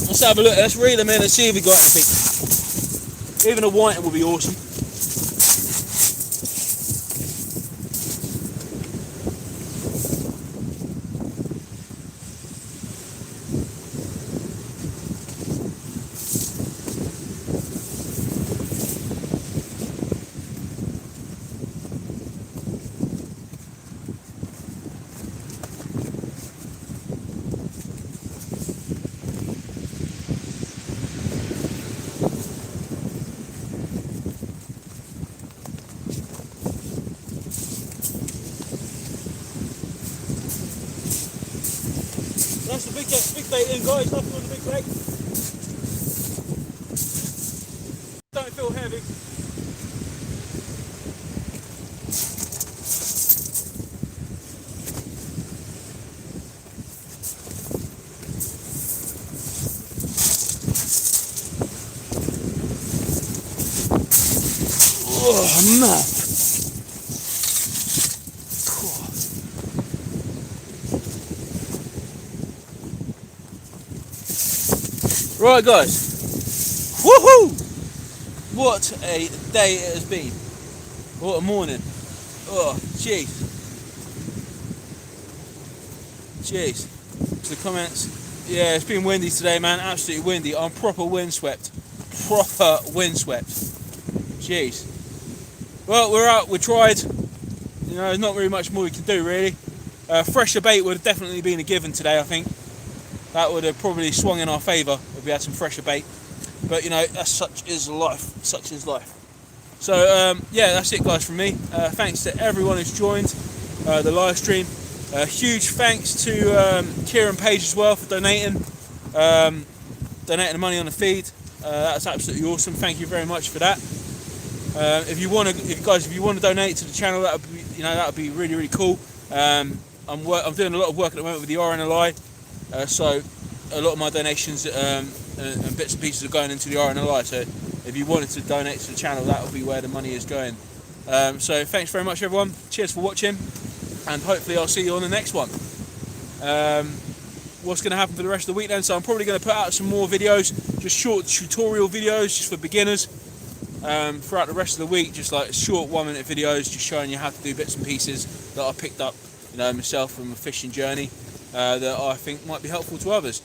Let's have a look. Let's reel them in and see if we got anything. Even a whiting would be awesome. That's the big bait in, guys. Nothing on the big bait. Don't feel heavy. Oh man. Right, guys, woohoo! What a day it has been. What a morning. Oh, jeez. The comments. Yeah, it's been windy today, man. Absolutely windy. I'm proper windswept. Jeez. Well, we're out. We tried. There's not really much more we can do, really. Fresher bait would have definitely been a given today, I think. That would have probably swung in our favour if we had some fresher bait. But, that's such is life. Such is life. So, yeah, that's it, guys, from me. Thanks to everyone who's joined the live stream. Huge thanks to Kieran Page as well for donating the money on the feed. That's absolutely awesome. Thank you very much for that. If you want to donate to the channel, that would be really, really cool. I'm doing a lot of work at the moment with the RNLI. So a lot of my donations and bits and pieces are going into the RNLI. So if you wanted to donate to the channel, that will be where the money is going. So thanks very much, everyone. Cheers for watching, and hopefully I'll see you on the next one. what's going to happen for the rest of the week then. So I'm probably going to put out some more videos, just short tutorial videos just for beginners throughout the rest of the week, just like short 1-minute videos just showing you how to do bits and pieces that I picked up, you know, myself from a fishing journey that I think might be helpful to others.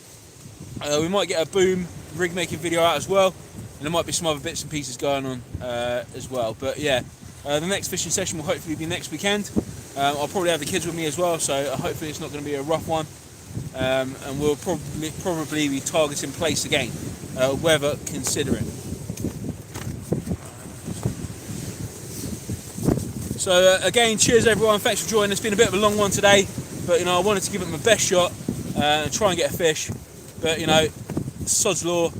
We might get a boom rig making video out as well, and there might be some other bits and pieces going on as well. But yeah, the next fishing session will hopefully be next weekend. I'll probably have the kids with me as well, so hopefully it's not going to be a rough one. And we'll probably be targeting place again, weather considering. So again, cheers everyone, thanks for joining. It's been a bit of a long one today, but you know, I wanted to give it my best shot and try and get a fish. But you know, sod's law,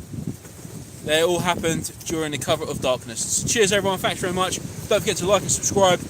they all happened during the cover of darkness. So cheers everyone, thanks very much. Don't forget to like and subscribe.